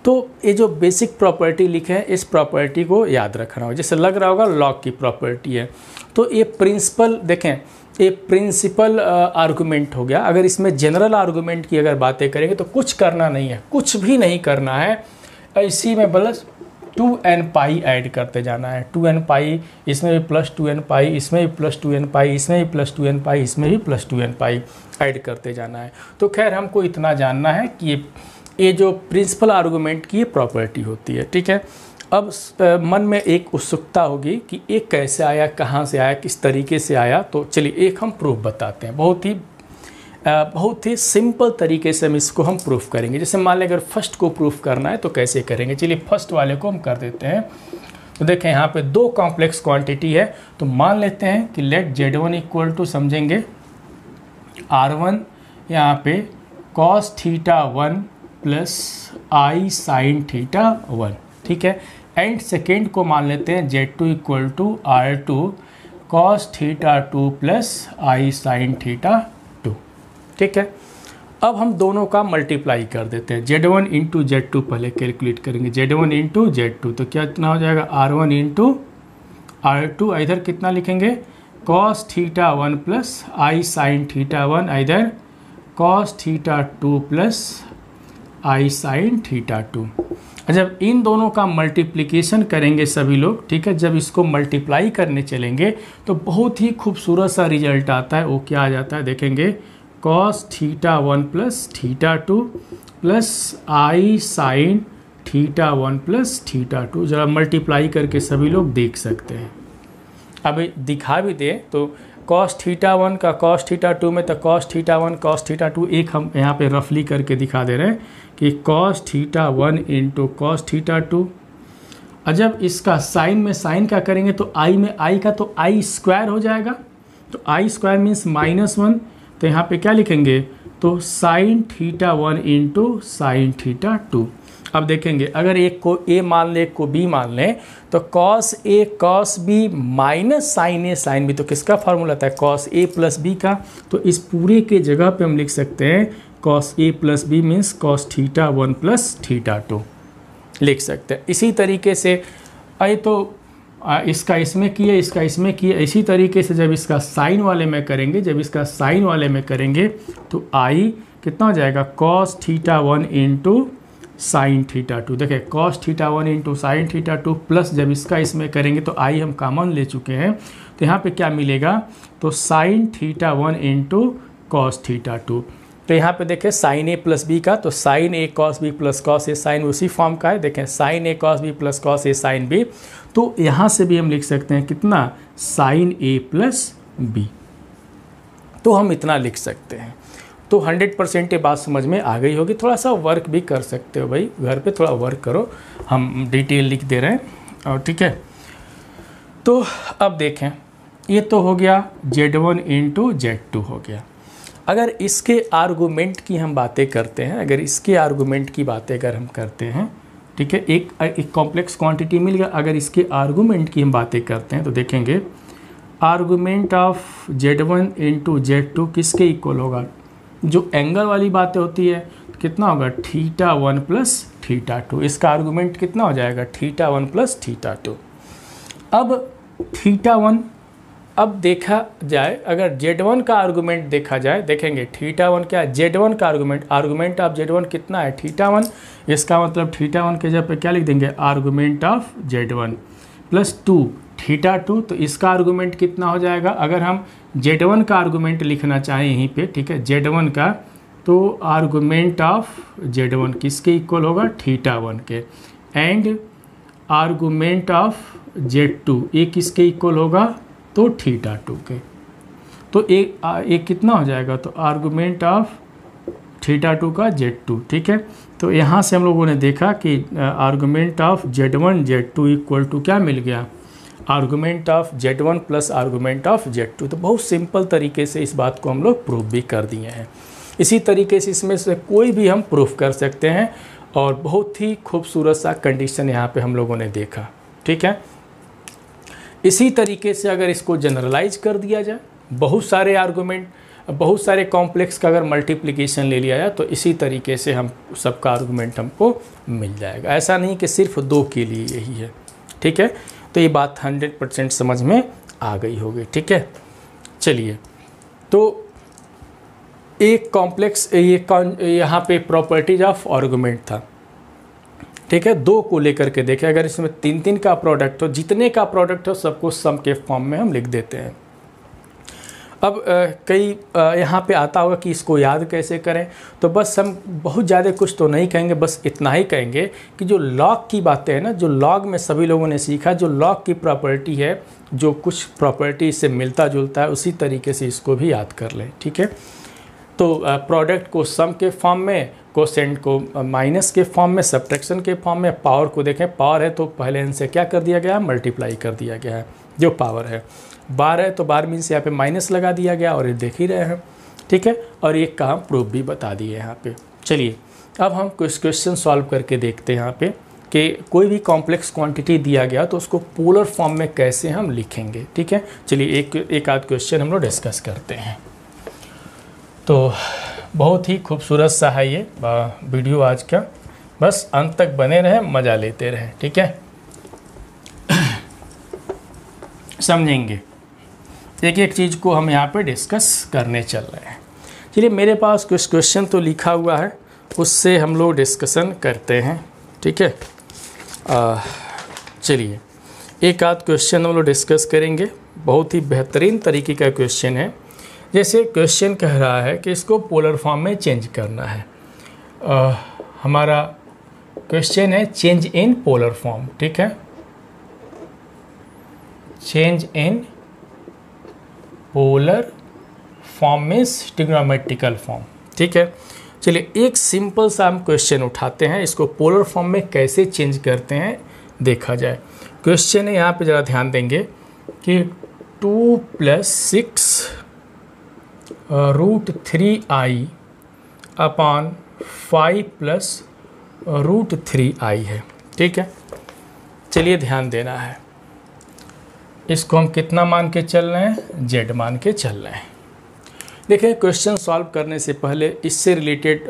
तो ये जो बेसिक प्रॉपर्टी लिखे हैं, इस प्रॉपर्टी को याद रखना हो, जैसे लग रहा होगा लॉग की प्रॉपर्टी है। तो ये प्रिंसिपल देखें, ये प्रिंसिपल आर्गूमेंट हो गया। अगर इसमें जनरल आर्गूमेंट की अगर बातें करेंगे तो कुछ करना नहीं है, कुछ भी नहीं करना है, इसी में बस 2n पाई ऐड करते जाना है। 2n पाई, इसमें भी प्लस 2n पाई, इसमें भी प्लस 2n पाई, इसमें भी प्लस 2n पाई, इसमें भी प्लस 2n पाई ऐड करते जाना है। तो खैर हमको इतना जानना है कि ये जो प्रिंसिपल आर्गूमेंट की प्रॉपर्टी होती है, ठीक है। अब मन में एक उत्सुकता होगी कि एक कैसे आया, कहाँ से आया, किस तरीके से आया। तो चलिए एक हम प्रूफ बताते हैं, बहुत ही सिंपल तरीके से हम इसको हम प्रूफ करेंगे। जैसे मान लें अगर फर्स्ट को प्रूफ करना है तो कैसे करेंगे, चलिए फर्स्ट वाले को हम कर देते हैं। तो देखें यहाँ पे 2 कॉम्प्लेक्स क्वांटिटी है, तो मान लेते हैं कि लेट Z1 इक्वल टू, समझेंगे, R1 यहाँ पे cos θ1 प्लस I sin θ1, ठीक है। एंड सेकेंड को मान लेते हैं Z2 equal to R2 cos θ2 plus I sin θ2, ठीक है। अब हम दोनों का मल्टीप्लाई कर देते हैं, Z1 इंटू Z2 पहले कैलकुलेट करेंगे, Z1 इंटू Z2, तो क्या इतना हो जाएगा R1 इंटू R2, इधर कितना लिखेंगे cos θ1 प्लस I sin θ1, इधर cos θ2 प्लस I sin θ2। जब इन दोनों का मल्टीप्लिकेशन करेंगे सभी लोग, ठीक है, जब इसको मल्टीप्लाई करने चलेंगे तो बहुत ही खूबसूरत सा रिजल्ट आता है। वो क्या आ जाता है, देखेंगे, cos θ1 plus θ2 plus I sin θ1 plus θ2। जरा मल्टीप्लाई करके सभी लोग देख सकते हैं। अब दिखा भी दे तो cos θ1 का cos θ2 में, तो cos θ1 cos θ2 एक हम यहाँ पे रफली करके दिखा दे रहे हैं कि cos θ1 इंटू cos θ2। और जब इसका साइन में साइन का करेंगे तो i में i का तो i स्क्वायर हो जाएगा, तो i स्क्वायर मीन्स -1, तो यहाँ पे क्या लिखेंगे, तो sin θ1 इंटू sin θ2। अब देखेंगे अगर एक को a मान ले, एक को b मान लें, तो cos a cos b minus sin a sin b, तो किसका फार्मूला था, cos a प्लस b का। तो इस पूरे के जगह पे हम लिख सकते हैं cos a plus b means cos θ1 plus θ2 लिख सकते हैं। इसी तरीके से आइए तो इसका इसमें किए, इसका इसमें किए। इसी तरीके से जब इसका साइन वाले में करेंगे, तो आई कितना हो जाएगा, cos θ1 इंटू साइन θ2। देखिए cos θ1 इंटू साइन θ2 प्लस जब इसका इसमें करेंगे तो आई हम कॉमन ले चुके हैं, तो यहाँ पे क्या मिलेगा, तो साइन θ1 इंटू कॉस θ2। तो यहाँ पे देखें साइन ए प्लस बी का, तो sign A cos B plus cos A sign उसी फॉर्म का है। देखें sign A cos B plus cos A sine B, तो यहाँ से भी हम लिख सकते हैं कितना, साइन ए प्लस बी। तो हम इतना लिख सकते हैं। तो 100% ये बात समझ में आ गई होगी। थोड़ा सा वर्क भी कर सकते हो भाई, घर पे थोड़ा वर्क करो, हम डिटेल लिख दे रहे हैं। और ठीक है, तो अब देखें ये तो हो गया Z1 इंटू Z2 हो गया। अगर इसके आर्गूमेंट की हम बातें करते हैं, हम करते हैं, ठीक है, एक कॉम्प्लेक्स क्वांटिटी मिल गया। अगर इसके आर्गूमेंट की हम बातें करते हैं तो देखेंगे argument of Z1 into Z2 किसके इक्वल होगा, जो एंगल वाली बातें होती है कितना होगा, θ1 प्लस θ2। इसका आर्गूमेंट कितना हो जाएगा, θ1 प्लस θ2। अब θ1 अब देखा जाए, अगर Z1 का आर्गूमेंट देखा जाए, देखेंगे θ1 क्या है, Z1 का आर्गूमेंट ऑफ Z1 कितना है, θ1। इसका मतलब θ1 के जगह पे क्या लिख देंगे, आर्गूमेंट ऑफ Z1 प्लस 2 θ2। तो इसका आर्गूमेंट कितना हो जाएगा, अगर हम Z1 का आर्गूमेंट लिखना चाहें यहीं पे, ठीक है, Z1 का, तो आर्गूमेंट ऑफ Z1 किसके इक्वल होगा, θ1 के। एंड आर्गूमेंट ऑफ Z2 ये किसके इक्वल होगा, तो θ2 के। तो एक कितना हो जाएगा, तो आर्गूमेंट ऑफ θ2 का Z2, ठीक है। तो यहाँ से हम लोगों ने देखा कि argument of Z1 Z2 equal to क्या मिल गया, argument of Z1 plus argument of Z2। तो बहुत सिंपल तरीके से इस बात को हम लोग प्रूफ भी कर दिए हैं। इसी तरीके से इसमें से कोई भी हम प्रूफ कर सकते हैं, और बहुत ही खूबसूरत सा कंडीशन यहाँ पे हम लोगों ने देखा, ठीक है। इसी तरीके से अगर इसको जनरलाइज कर दिया जाए, बहुत सारे आर्गूमेंट, बहुत सारे कॉम्प्लेक्स का अगर मल्टीप्लिकेशन ले लिया जाए, तो इसी तरीके से हम सबका आर्गूमेंट हमको मिल जाएगा। ऐसा नहीं कि सिर्फ 2 के लिए यही है, ठीक है। तो ये बात 100% समझ में आ गई होगी, ठीक है। चलिए, तो एक कॉम्प्लेक्स यहाँ पे प्रॉपर्टीज ऑफ आर्गूमेंट था, ठीक है। 2 को लेकर के देखें, अगर इसमें 3 का प्रोडक्ट हो, जितने का प्रोडक्ट हो सबको सम के फॉर्म में हम लिख देते हैं। अब कई यहाँ पे आता होगा कि इसको याद कैसे करें, तो बस हम बहुत ज़्यादा कुछ तो नहीं कहेंगे, बस इतना ही कहेंगे कि जो लॉग की बातें हैं ना, जो लॉग में सभी लोगों ने सीखा, जो लॉग की प्रॉपर्टी है, जो कुछ प्रॉपर्टी से मिलता जुलता है, उसी तरीके से इसको भी याद कर लें, ठीक है। तो प्रोडक्ट को सम के फॉर्म में, कोसेंट को माइनस के फॉर्म में, सब्ट्रैक्शन के फॉर्म में, पावर को देखें, पावर है तो पहले इनसे क्या कर दिया गया, मल्टीप्लाई कर दिया गया है जो पावर है। बार है तो बार मीन्स यहाँ पे माइनस लगा दिया गया, और ये देख ही रहे हैं, ठीक है। और एक का हम प्रूफ भी बता दिए यहाँ पे। चलिए, अब हम कुछ क्वेश्चन सॉल्व करके देखते हैं यहाँ पे कि कोई भी कॉम्प्लेक्स क्वांटिटी दिया गया तो उसको पोलर फॉर्म में कैसे हम लिखेंगे, ठीक है। चलिए एक आध क्वेश्चन हम लोग डिस्कस करते हैं। तो बहुत ही खूबसूरत सा है ये वीडियो आज का, बस अंत तक बने रहें, मज़ा लेते रहें, ठीक है। समझेंगे, एक एक चीज़ को हम यहाँ पे डिस्कस करने चल रहे हैं। चलिए, मेरे पास कुछ क्वेश्चन तो लिखा हुआ है, उससे हम लोग डिस्कशन करते हैं, ठीक है। चलिए, एक आध क्वेश्चन हम लोग डिस्कस करेंगे। बहुत ही बेहतरीन तरीके का क्वेश्चन है। जैसे क्वेश्चन कह रहा है कि इसको पोलर फॉर्म में चेंज करना है। हमारा क्वेश्चन है चेंज इन पोलर फॉर्म, ठीक है, change in polar form means trigonometrical form, ठीक है। चलिए, एक सिंपल सा हम क्वेश्चन उठाते हैं, इसको पोलर फॉर्म में कैसे चेंज करते हैं देखा जाए। क्वेश्चन है, यहाँ पे ज़रा ध्यान देंगे कि 2 + 6 √3i अपॉन 5 + √3i है, ठीक है। चलिए, ध्यान देना है, इसको हम कितना मान के चल रहे हैं, z मान के चल रहे हैं। देखिए, क्वेश्चन सॉल्व करने से पहले इससे रिलेटेड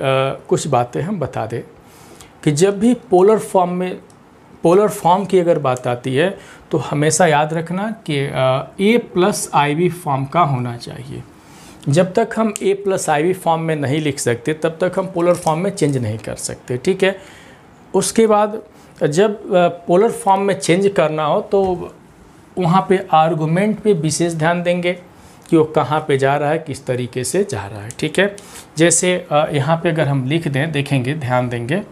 कुछ बातें हम बता दें कि जब भी पोलर पोलर फॉर्म की अगर बात आती है तो हमेशा याद रखना कि A+IV फॉर्म का होना चाहिए। जब तक हम A+IV फॉर्म में नहीं लिख सकते तब तक हम पोलर फॉर्म में चेंज नहीं कर सकते, ठीक है। उसके बाद जब पोलर फॉर्म में चेंज करना हो तो वहाँ पे आर्गुमेंट पे विशेष ध्यान देंगे कि वो कहाँ पे जा रहा है, किस तरीके से जा रहा है, ठीक है। जैसे यहाँ पे अगर हम लिख दें, देखेंगे, ध्यान देंगे,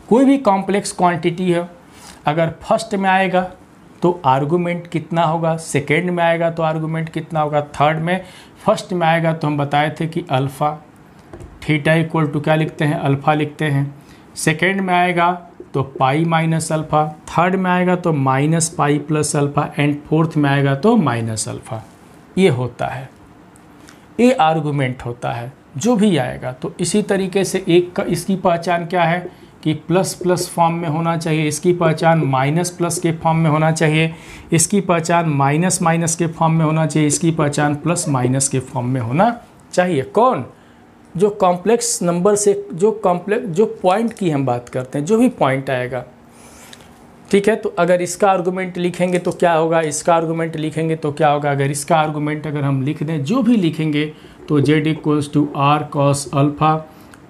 कोई भी कॉम्प्लेक्स क्वांटिटी है, अगर फर्स्ट में आएगा तो आर्गुमेंट कितना होगा, सेकेंड में आएगा तो आर्गुमेंट कितना होगा, थर्ड में, फर्स्ट में आएगा तो हम बताए थे कि अल्फ़ा, थीटा इक्वल टू क्या लिखते हैं, अल्फ़ा लिखते हैं। सेकेंड में आएगा तो पाई माइनस अल्फ़ा, थर्ड में आएगा तो minus pi plus alpha, and fourth में आएगा तो माइनस अल्फ़ा। ये होता है, ये आर्गुमेंट होता है जो भी आएगा। तो इसी तरीके से एक का इसकी पहचान क्या है कि प्लस प्लस फॉर्म में होना चाहिए, इसकी पहचान माइनस प्लस के फॉर्म में होना चाहिए, इसकी पहचान माइनस माइनस के फॉर्म में होना चाहिए, इसकी पहचान प्लस माइनस के फॉर्म में होना चाहिए। कौन? जो कॉम्प्लेक्स नंबर से जो पॉइंट की हम बात करते हैं, जो भी पॉइंट आएगा, ठीक है। तो अगर इसका आर्गुमेंट लिखेंगे तो क्या होगा, इसका आर्गुमेंट लिखेंगे तो क्या होगा। अगर इसका आर्गुमेंट अगर हम लिख दें, जो भी लिखेंगे, तो z equals to R cos alpha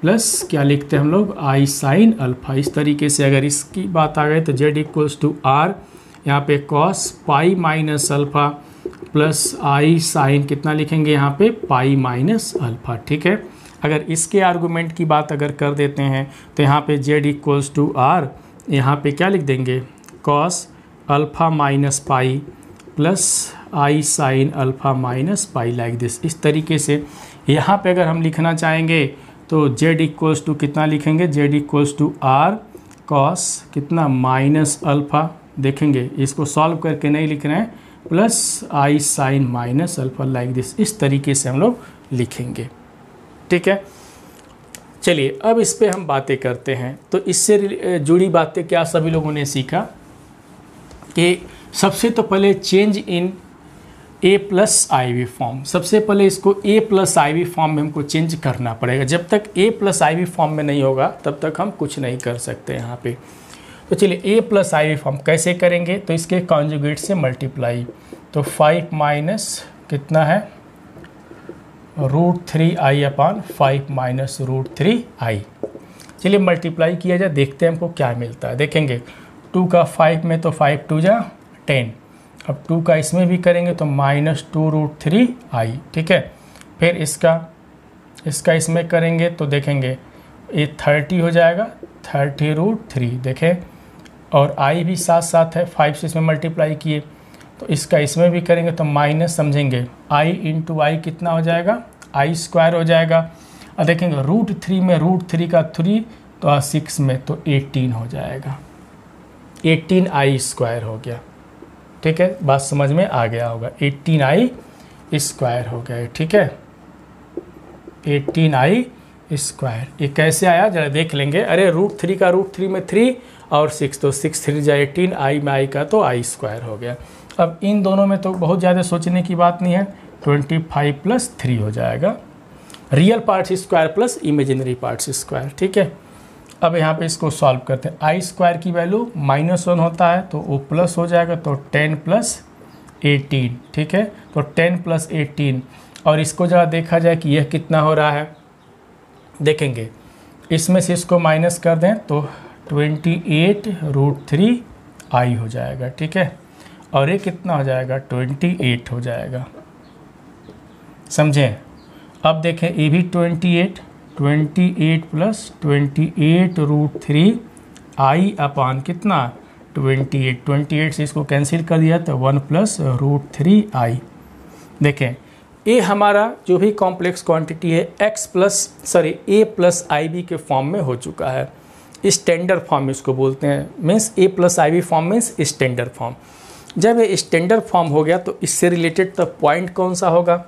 plus क्या लिखते हैं हम लोग, आई साइन अल्फ़ा। इस तरीके से अगर इसकी बात आ गई तो z इक्वल्स टू आर, यहाँ पे cos pi minus alpha plus आई साइन कितना लिखेंगे यहाँ पे, पाई माइनस अल्फ़ा, ठीक है। अगर इसके आर्गुमेंट की बात अगर कर देते हैं तो यहाँ पे z इक्वल्स टू आर, यहाँ पे क्या लिख देंगे, cos alpha minus pi plus I sine alpha minus pi, like this. इस तरीके से यहाँ पे अगर हम लिखना चाहेंगे तो z इक्वल्स टू कितना लिखेंगे, z equals to R cos कितना माइनस अल्फ़ा, देखेंगे इसको सॉल्व करके नहीं लिख रहे हैं, plus I sine minus alpha, like this. इस तरीके से हम लोग लिखेंगे, ठीक है। चलिए अब इस पे हम बातें करते हैं। तो इससे जुड़ी बातें क्या सभी लोगों ने सीखा कि सबसे तो पहले चेंज इन A+IV फॉर्म, सबसे पहले इसको A+IV फॉर्म में हमको चेंज करना पड़ेगा। जब तक A+IV फॉर्म में नहीं होगा तब तक हम कुछ नहीं कर सकते यहाँ पे। तो चलिए A+IV फॉर्म कैसे करेंगे, तो इसके कॉन्जुगेट से मल्टीप्लाई, तो 5 माइनस कितना है, √3i अपान 5 माइनस √3i। चलिए मल्टीप्लाई किया जाए, देखते हैं हमको क्या मिलता है। देखेंगे 2 का 5 में तो 5 2 जा 10, अब 2 का इसमें भी करेंगे तो -2√3i, ठीक है। फिर इसका इसमें करेंगे तो देखेंगे ये 30 हो जाएगा, 30√3, देखें, और i भी साथ साथ है, 5 से इसमें मल्टीप्लाई किए तो इसका इसमें भी करेंगे तो माइनस, समझेंगे i इंटू i कितना हो जाएगा, i स्क्वायर हो जाएगा। और देखेंगे √3 में √3 का 3 तो 6 में तो 18 हो जाएगा, 18i स्क्वायर हो गया, ठीक है। बात समझ में आ गया होगा, 18i स्क्वायर हो गया, ठीक है, 18i स्क्वायर। ये कैसे आया जरा देख लेंगे। अरे √3 का √3 में 3 और 6 तो 6 3 जा 18, i में i का तो i स्क्वायर हो गया। अब इन दोनों में तो बहुत ज़्यादा सोचने की बात नहीं है, 25 + 3 हो जाएगा, real parts square plus imaginary parts square, ठीक है। अब यहाँ पे इसको सॉल्व करते हैं, i स्क्वायर की वैल्यू -1 होता है तो वो प्लस हो जाएगा, तो 10 + 18, ठीक है। तो 10 + 18, और इसको जरा देखा जाए कि यह कितना हो रहा है, देखेंगे इसमें से इसको माइनस कर दें तो 28√3i हो जाएगा, ठीक है। और ये कितना हो जाएगा, 28 हो जाएगा, समझें। अब देखें ये भी 28 + 28√3i अपान कितना, 28 से इसको कैंसिल कर दिया तो 1 + √3i। देखें ये हमारा जो भी कॉम्प्लेक्स क्वांटिटी है A+IB के फॉर्म में हो चुका है, स्टैंडर्ड फॉर्म इसको बोलते हैं, means A+IB form means standard form. जब ये स्टैंडर्ड फॉर्म हो गया तो इससे रिलेटेड तो पॉइंट कौन सा होगा,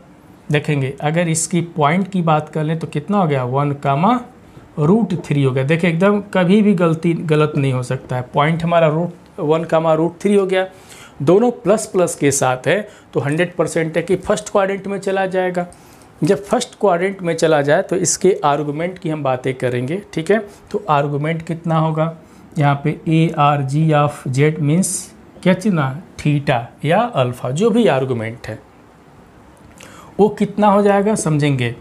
देखेंगे अगर इसकी पॉइंट की बात कर लें तो कितना हो गया, 1, हो गया। देखिए एकदम कभी भी गलत नहीं हो सकता है, पॉइंट हमारा 1, हो गया। दोनों प्लस प्लस के साथ है तो 100% है कि फर्स्ट क्वाड्रेंट में चला जाएगा। जब फर्स्ट क्वाड्रेंट में चला जाए तो इसके आर्गुमेंट की हम बातें करेंगे, ठीक है। तो आर्गुमेंट कितना होगा, यहाँ पे A R G of Z means क्या चुना, थीटा या अल्फ़ा, जो भी आर्गूमेंट है वो कितना हो जाएगा समझेंगे।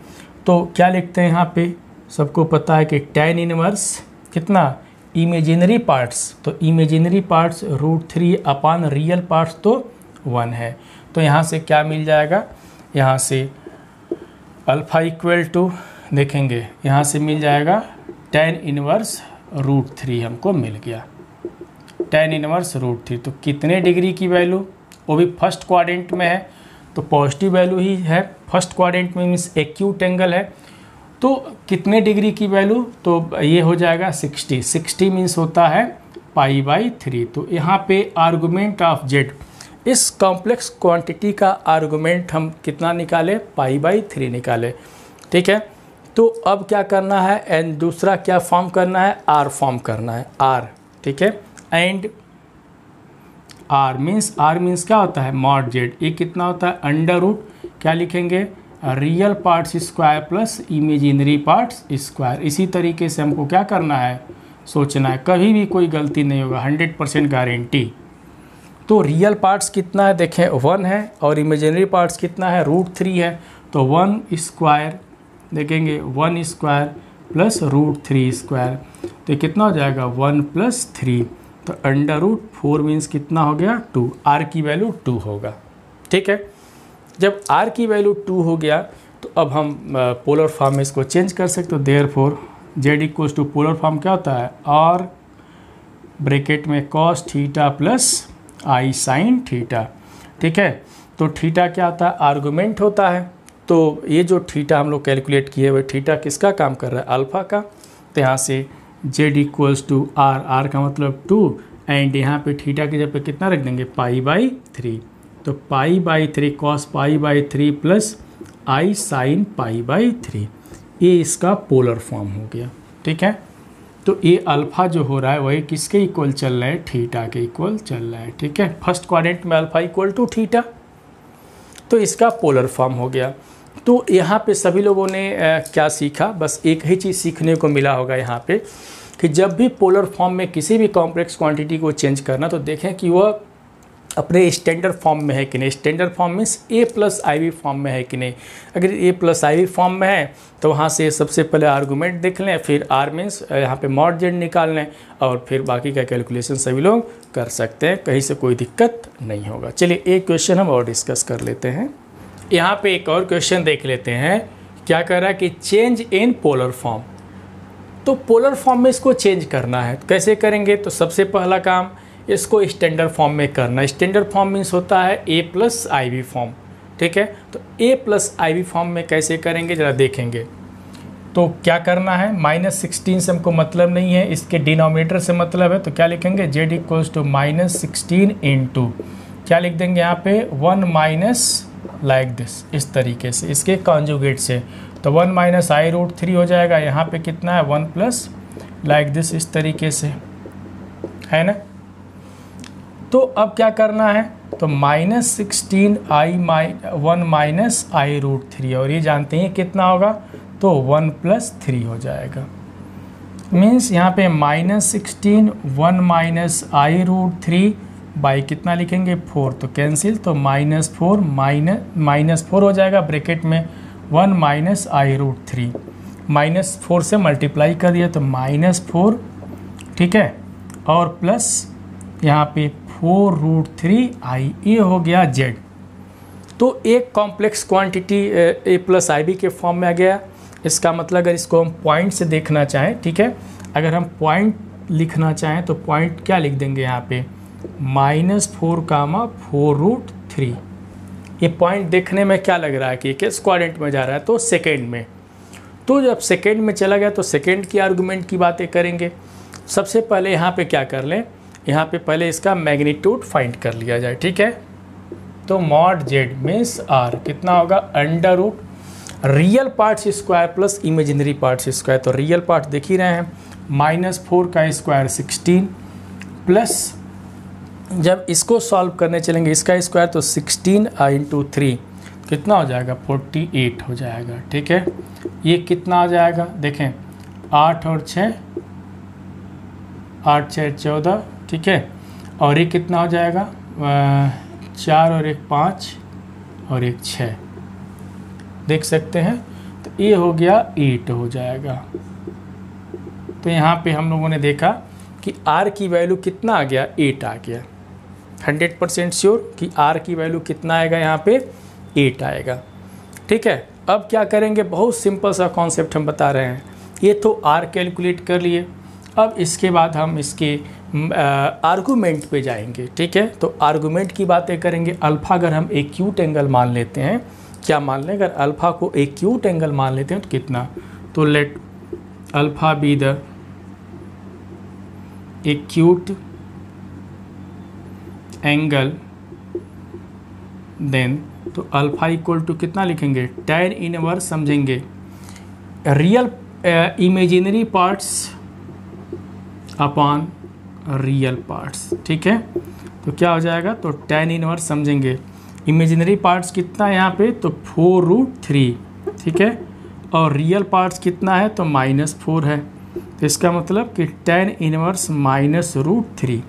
तो क्या लिखते हैं यहाँ पे, सबको पता है कि tan इनवर्स कितना, इमेजिनरी पार्ट्स, तो imaginary parts √3 upon real parts तो 1 है। तो यहाँ से क्या मिल जाएगा, यहाँ से अल्फ़ा इक्वल टू देखेंगे, यहाँ से मिल जाएगा tan इनवर्स √3 हमको मिल गया, tan इनवर्स √3। तो कितने डिग्री की वैल्यू, वो भी फर्स्ट क्वाड्रेंट में है तो पॉजिटिव वैल्यू ही है, फर्स्ट क्वाड्रेंट में मीन्स एक्यूट एंगल है, तो कितने डिग्री की वैल्यू, तो ये हो जाएगा 60, 60 मीन्स होता है π/3। तो यहाँ पे आर्गूमेंट ऑफ जेड, इस कॉम्प्लेक्स क्वांटिटी का आर्गूमेंट हम कितना निकाले, π/3 निकाले, ठीक है। तो अब क्या करना है, एंड दूसरा क्या फॉर्म करना है, आर फॉर्म करना है, आर, ठीक है। एंड आर मीन्स क्या होता है, मॉड जेड, ये कितना होता है, अंडर रूट क्या लिखेंगे, real parts square plus imaginary parts square. इसी तरीके से हमको क्या करना है, सोचना है, कभी भी कोई गलती नहीं होगा, 100% गारंटी। तो रियल पार्ट्स कितना है, देखें 1 है, और इमेजिनरी पार्ट्स कितना है, √3 है। तो 1 स्क्वायर देखेंगे, 1 स्क्वायर प्लस √3 स्क्वायर, तो कितना हो जाएगा 1 + 3, तो √4 मीन्स कितना हो गया 2, आर की वैल्यू 2 होगा, ठीक है। जब आर की वैल्यू 2 हो गया तो अब हम पोलर फॉर्म में इसको चेंज कर सकते हो। Therefore Z equals to polar form क्या होता है, आर ब्रैकेट में cos थीटा प्लस आई साइन थीटा, ठीक है। तो थीटा क्या होता है, आर्गूमेंट होता है। तो ये जो थीटा हम लोग कैलकुलेट किए हुए, थीटा किसका काम कर रहा है, अल्फ़ा का। तो यहाँ से Z equals to R, R का मतलब 2, एंड यहाँ पे थीटा की जगह पे कितना रख देंगे, π/3। तो π/3 cos π/3 प्लस आई साइन π/3, ये इसका पोलर फॉर्म हो गया, ठीक है। तो ये अल्फ़ा जो हो रहा है वही किसके इक्वल चल रहा है, थीटा के इक्वल चल रहा है, ठीक है। फर्स्ट क्वाड्रेंट में अल्फ़ा इक्वल टू थीटा, तो इसका पोलर फॉर्म हो गया। तो यहाँ पे सभी लोगों ने क्या सीखा, बस एक ही चीज़ सीखने को मिला होगा यहाँ पे, कि जब भी पोलर फॉर्म में किसी भी कॉम्प्लेक्स क्वांटिटी को चेंज करना, तो देखें कि वह अपने स्टैंडर्ड फॉर्म में है कि नहीं। Standard form means a+iv form में है कि नहीं। अगर a+iv फॉर्म में है तो वहाँ से सबसे पहले आर्गूमेंट देख लें, फिर r मीन्स यहाँ पे मॉड जेड निकाल लें, और फिर बाकी का कैलकुलेशन सभी लोग कर सकते हैं, कहीं से कोई दिक्कत नहीं होगा। चलिए एक क्वेश्चन हम और डिस्कस कर लेते हैं। यहाँ पे एक और क्वेश्चन देख लेते हैं, क्या कह रहा है कि चेंज इन पोलर फॉर्म। तो पोलर फॉर्म में इसको चेंज करना है, कैसे करेंगे, तो सबसे पहला काम इसको स्टैंडर्ड फॉर्म में करना है। स्टैंडर्ड फॉर्म मीन्स होता है a+iv फॉर्म, ठीक है। तो a+iv फॉर्म में कैसे करेंगे जरा देखेंगे। तो क्या करना है, -16 से हमको मतलब नहीं है, इसके डिनोमिनेटर से मतलब है। तो क्या लिखेंगे, z इक्वल्स टू -16 इंटू क्या लिख देंगे यहाँ पे 1 लाइक दिस, इस तरीके से इसके कॉन्जुगेट से। तो 1 - i√3 हो जाएगा, यहाँ पे कितना है 1 प्लस लाइक दिस, इस तरीके से है ना। तो अब क्या करना है, तो -16 1 - i√3, और ये जानते हैं कितना होगा, तो 1 + 3 हो जाएगा। मीन्स यहाँ पे -16 1 - i√3 बाई कितना लिखेंगे 4, तो कैंसिल, तो -4 हो जाएगा, ब्रैकेट में 1 - i√3, -4 से मल्टीप्लाई कर दिया तो -4, ठीक है, और प्लस यहाँ पे 4√3i, ये हो गया z। तो एक कॉम्प्लेक्स क्वांटिटी a+iv के फॉर्म में आ गया। इसका मतलब अगर इसको हम पॉइंट से देखना चाहें, ठीक है, अगर हम पॉइंट लिखना चाहें तो पॉइंट क्या लिख देंगे यहाँ पे -4, 4√3। ये पॉइंट देखने में क्या लग रहा है कि किस क्वाड्रेंट में जा रहा है, तो सेकेंड में। तो जब सेकेंड में चला गया तो सेकेंड की आर्गूमेंट की बातें करेंगे। सबसे पहले यहाँ पे क्या कर लें, यहाँ पे पहले इसका मैग्नीट्यूड फाइंड कर लिया जाए, ठीक है। तो मॉड जेड मीन्स आर कितना होगा, under root real parts square plus imaginary parts square. तो रियल पार्ट देख ही रहे हैं, -4 का स्क्वायर 16, प्लस जब इसको सॉल्व करने चलेंगे इसका स्क्वायर, तो 16 × 3 कितना हो जाएगा 48 हो जाएगा, ठीक है। ये कितना आ जाएगा, देखें 8 और 6 8 6 14, ठीक है। और ये कितना हो जाएगा 4 और 1 5 और 1 6, देख सकते हैं। तो ये हो गया 8 हो जाएगा। तो यहाँ पे हम लोगों ने देखा कि R की वैल्यू कितना आ गया, 8 आ गया। 100% श्योर कि R की वैल्यू कितना आएगा, यहाँ पे 8 आएगा, ठीक है। अब क्या करेंगे, बहुत सिंपल सा कॉन्सेप्ट हम बता रहे हैं। ये तो R कैलकुलेट कर लिए। अब इसके बाद हम इसके आर्गूमेंट पे जाएंगे, ठीक है। तो आर्गूमेंट की बातें करेंगे। अल्फ़ा अगर हम एक्यूट एंगल मान लेते हैं, क्या मान लें, अगर अल्फ़ा को एक्यूट एंगल मान लेते हैं तो कितना, तो let alpha be the acute angle, then तो अल्फ़ा इक्वल टू कितना लिखेंगे, tan इनवर्स समझेंगे real imaginary parts upon real parts, ठीक है। तो क्या हो जाएगा, तो tan इनवर्स समझेंगे इमेजिनरी पार्ट्स कितना है यहाँ पे, तो 4√3, ठीक है। और रियल पार्ट्स कितना है, तो -4 है। तो इसका मतलब कि tan इनवर्स -√3।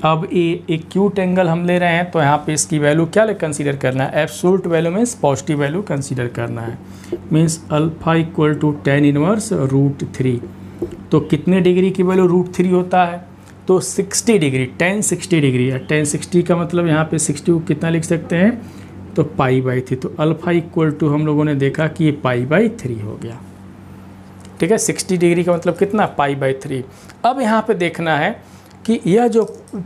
अब ये एक्यूट एंगल हम ले रहे हैं, तो यहाँ पे इसकी वैल्यू क्या कंसीडर करना है, absolute value means positive value consider करना है। Means alpha equal to tan inverse √3। तो कितने डिग्री की वैल्यू √3 होता है, तो 60 डिग्री, tan 60 डिग्री है। tan 60 का मतलब यहाँ पे 60 को कितना लिख सकते हैं, तो π/3। तो अल्फ़ा इक्वल टू हम लोगों ने देखा कि ये π/3 हो गया, ठीक है। 60 डिग्री का मतलब कितना, π/3। अब यहाँ पे देखना है कि यह जो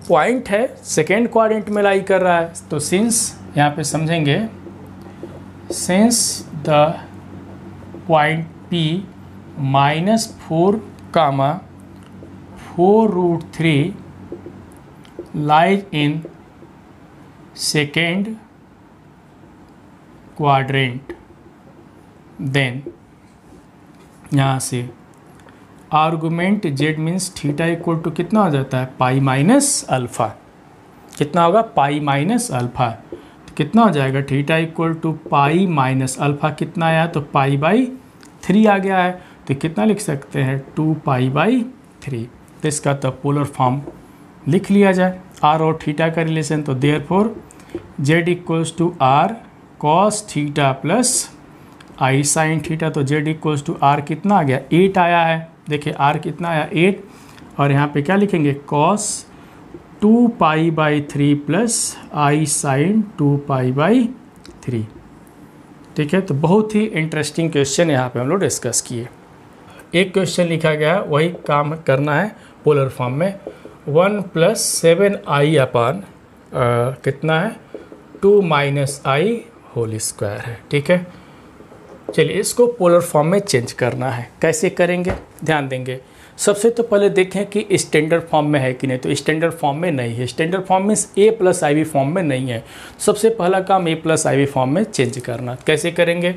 पॉइंट है सेकेंड क्वाड्रेंट में लाई कर रहा है। तो सिंस यहाँ पे समझेंगे, since the point P -4, 4√3 lies in second quadrant, then यहाँ से argument z means theta equal to कितना हो जाता है, π-α। कितना होगा, π-α। तो कितना हो जाएगा, थीटा इक्वल टू π-α कितना आया, तो π/3 आ गया है। तो कितना लिख सकते हैं, 2π/3। तो इसका तो पोलर फॉर्म लिख लिया जाए, r और थीटा का रिलेशन। तो therefore z equals to r cos theta plus i sin theta. तो z इक्वल्स टू r कितना आ गया, 8 आया है। देखिए r कितना आया, 8। और यहाँ पे क्या लिखेंगे, cos 2π/3 प्लस i sin 2π/3, ठीक है। तो बहुत ही इंटरेस्टिंग क्वेश्चन यहाँ पे हम लोग डिस्कस किए। एक क्वेश्चन लिखा गया, वही काम करना है पोलर फॉर्म में। 1 + 7i अपान कितना है, 2 - i होल स्क्वायर है, ठीक है। चलिए इसको पोलर फॉर्म में चेंज करना है, कैसे करेंगे ध्यान देंगे। सबसे तो पहले देखें कि स्टैंडर्ड फॉर्म में है कि नहीं। तो स्टैंडर्ड फॉर्म में नहीं है, standard form means a + iv form में नहीं है। सबसे पहला काम a + iv फॉर्म में चेंज करना। कैसे करेंगे,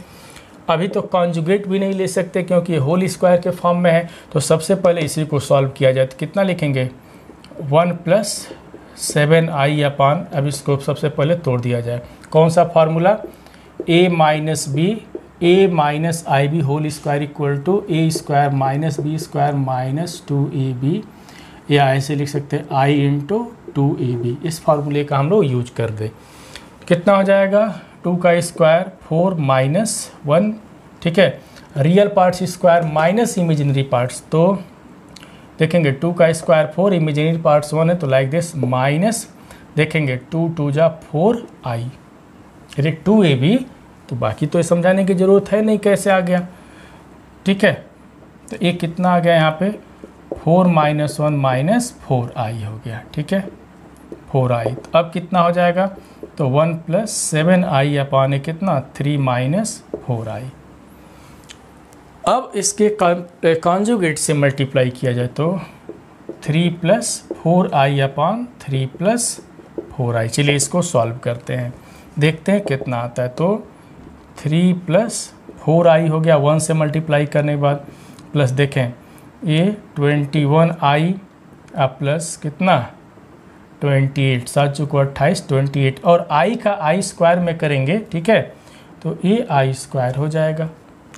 अभी तो कॉन्जुगेट भी नहीं ले सकते क्योंकि ये होल स्क्वायर के फॉर्म में है। तो सबसे पहले इसी को सॉल्व किया जाए। तो कितना लिखेंगे, 1 + 7i अपान, अब इसको सबसे पहले तोड़ दिया जाए। कौन सा formula, a - ib whole square equal to a² - b² - 2ab, या ऐसे लिख सकते हैं i × 2ab। इस फार्मूले का हम लोग यूज कर दें। कितना हो जाएगा, 2 का स्क्वायर 4 - 1, ठीक है। Real parts square minus imaginary parts, तो देखेंगे 2 का स्क्वायर 4, इमेजिनरी पार्ट्स 1 है, तो लाइक दिस माइनस देखेंगे 2 × 2 = 4i, अरे 2ab। तो बाकी तो समझाने की ज़रूरत है नहीं कैसे आ गया, ठीक है। तो ये कितना आ गया यहाँ पे, 4 - 1 - 4i हो गया, ठीक है, 4i। तो अब कितना हो जाएगा, तो 1 + 7i अपान कितना, 3 - 4i। अब इसके कॉन्जुगेट से मल्टीप्लाई किया जाए तो 3 + 4i अपान 3 + 4i। चलिए इसको सॉल्व करते हैं, देखते हैं कितना आता है। तो 3 + 4i हो गया 1 से मल्टीप्लाई करने के बाद, प्लस देखें ये 21i प्लस कितना 28, 7 × 28 28, और i का i² में करेंगे, ठीक है। तो ये i² हो जाएगा।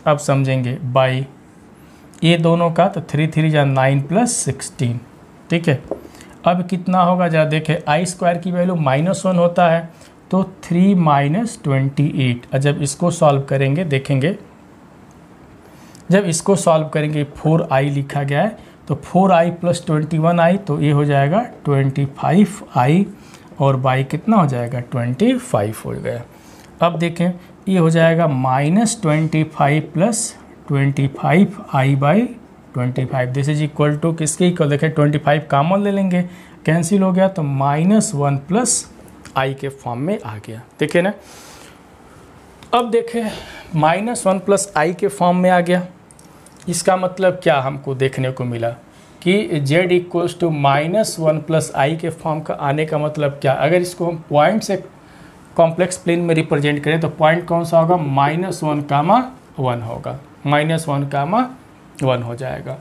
अब समझेंगे बाई ये दोनों का, तो 3 × 3 = 9 + 16, ठीक है। अब कितना होगा जरा देखें, आई स्क्वायर की वैल्यू -1 होता है तो 3 - 28। जब इसको सॉल्व करेंगे देखेंगे, जब इसको सॉल्व करेंगे 4i लिखा गया है तो 4i + 21i तो ये हो जाएगा 25i और बाई कितना हो जाएगा 25 हो गया। अब देखें ये हो जाएगा -25 + 25i/25, this is equal to किसके इक्वल, देखें 25 कॉमन ले लेंगे, कैंसिल हो गया तो -1 + i के फॉर्म में आ गया, देखें ना। अब देखें -1 + i के फॉर्म में आ गया, इसका मतलब क्या हमको देखने को मिला कि z = -1 + i के फॉर्म का आने का मतलब क्या, अगर इसको हम पॉइंट से कॉम्प्लेक्स प्लेन में रिप्रेजेंट करें तो पॉइंट कौन सा होगा, -1, -1 होगा, -1, -1 हो जाएगा।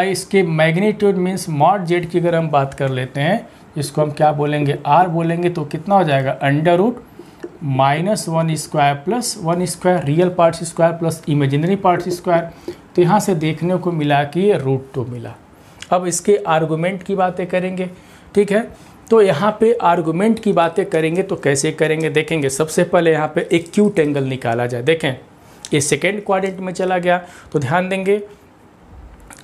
इसके मैग्नीट्यूड मीन्स मॉड z की अगर हम बात कर लेते हैं, इसको हम क्या बोलेंगे, r बोलेंगे, तो कितना हो जाएगा √-1² + 1² real parts square plus imaginary parts square. तो यहाँ से देखने को मिला कि ये √2 मिला। अब इसके आर्गूमेंट की बातें करेंगे, ठीक है। तो यहाँ पे आर्गूमेंट की बातें करेंगे तो कैसे करेंगे देखेंगे। सबसे पहले यहाँ पे एक्यूट एंगल निकाला जाए, देखें ये सेकेंड क्वाड्रेंट में चला गया तो ध्यान देंगे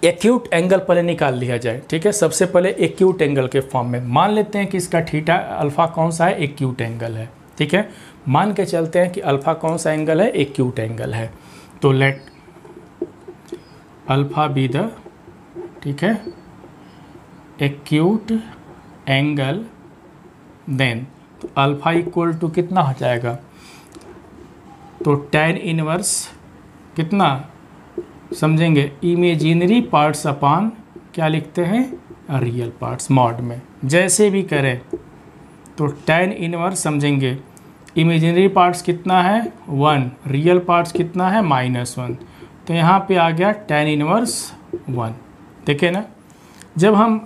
एक्यूट एंगल पहले निकाल लिया जाए, ठीक है। सबसे पहले एक्यूट एंगल के फॉर्म में मान लेते हैं कि इसका थीटा अल्फ़ा कौन सा है, एक्यूट एंगल है, ठीक है। मान के चलते हैं कि अल्फ़ा कौन सा एंगल है, एक्यूट एंगल है। तो लेट अल्फ़ा बी द, ठीक है, एक्यूट एंगल, देन तो अल्फ़ा इक्वल टू कितना हो जाएगा, तो tan इनवर्स कितना समझेंगे, इमेजिनरी पार्ट्स अपान क्या लिखते हैं, रियल पार्ट्स मॉड में, जैसे भी करें तो tan इनवर्स समझेंगे, इमेजिनरी पार्ट्स कितना है 1, रियल पार्ट्स कितना है -1, तो यहाँ पे आ गया tan इनवर्स 1, देखें ना। जब हम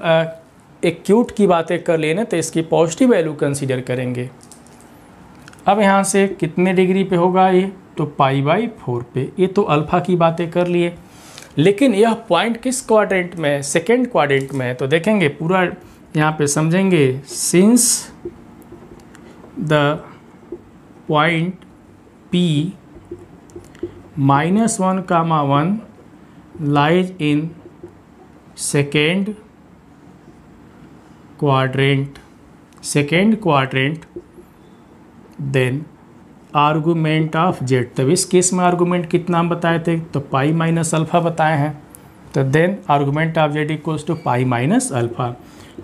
एक्यूट की बातें कर लेना तो इसकी पॉजिटिव वैल्यू कंसीडर करेंगे। अब यहाँ से कितने डिग्री पे होगा ये, तो π/4 पे, ये तो अल्फ़ा की बातें कर लिए। लेकिन यह पॉइंट किस क्वाड्रेंट में है, सेकेंड क्वाड्रेंट में है, तो देखेंगे पूरा यहाँ पे समझेंगे, since the point P -1, lies in second quadrant, then argument of z, तब इस केस में आर्गूमेंट कितना हम बताए थे, तो पाई माइनस अल्फ़ा बताए हैं, तो then argument of z = pi minus alpha.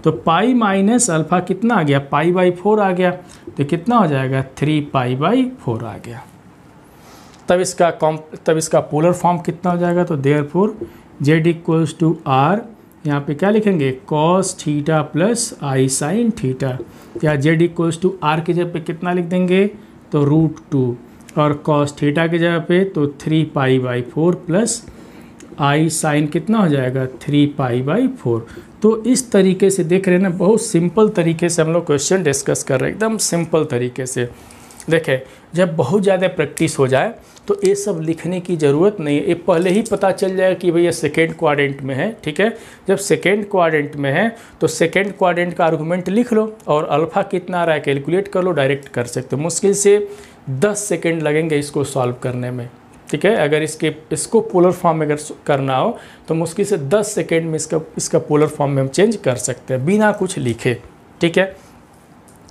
तो पाई माइनस अल्फ़ा कितना आ गया, π/4 आ गया, तो कितना हो जाएगा 3π/4 आ गया। तब इसका पोलर फॉर्म कितना हो जाएगा, तो देयरफॉर z = r, यहाँ पे क्या लिखेंगे, cos θ + i sin θ, या z = r की जगह पे कितना लिख देंगे, तो √2, और cos θ की जगह पे तो 3π/4 + i sin कितना हो जाएगा 3π/4। तो इस तरीके से देख रहे हैं ना, बहुत सिंपल तरीके से हम लोग क्वेश्चन डिस्कस कर रहे हैं, एकदम सिंपल तरीके से। देखें जब बहुत ज़्यादा प्रैक्टिस हो जाए तो ये सब लिखने की ज़रूरत नहीं है, ये पहले ही पता चल जाएगा कि भैया सेकेंड क्वाड्रेंट में है, ठीक है। जब सेकेंड क्वाड्रेंट में है तो सेकेंड क्वाड्रेंट का आर्गूमेंट लिख लो और अल्फ़ा कितना आ रहा है कैलकुलेट कर लो, डायरेक्ट कर सकते हो। मुश्किल से 10 सेकेंड लगेंगे इसको सॉल्व करने में, ठीक है। अगर इसको पोलर फॉर्म में अगर करना हो तो मुश्किल से 10 सेकेंड में इसका पोलर फॉर्म में हम चेंज कर सकते हैं बिना कुछ लिखे, ठीक है।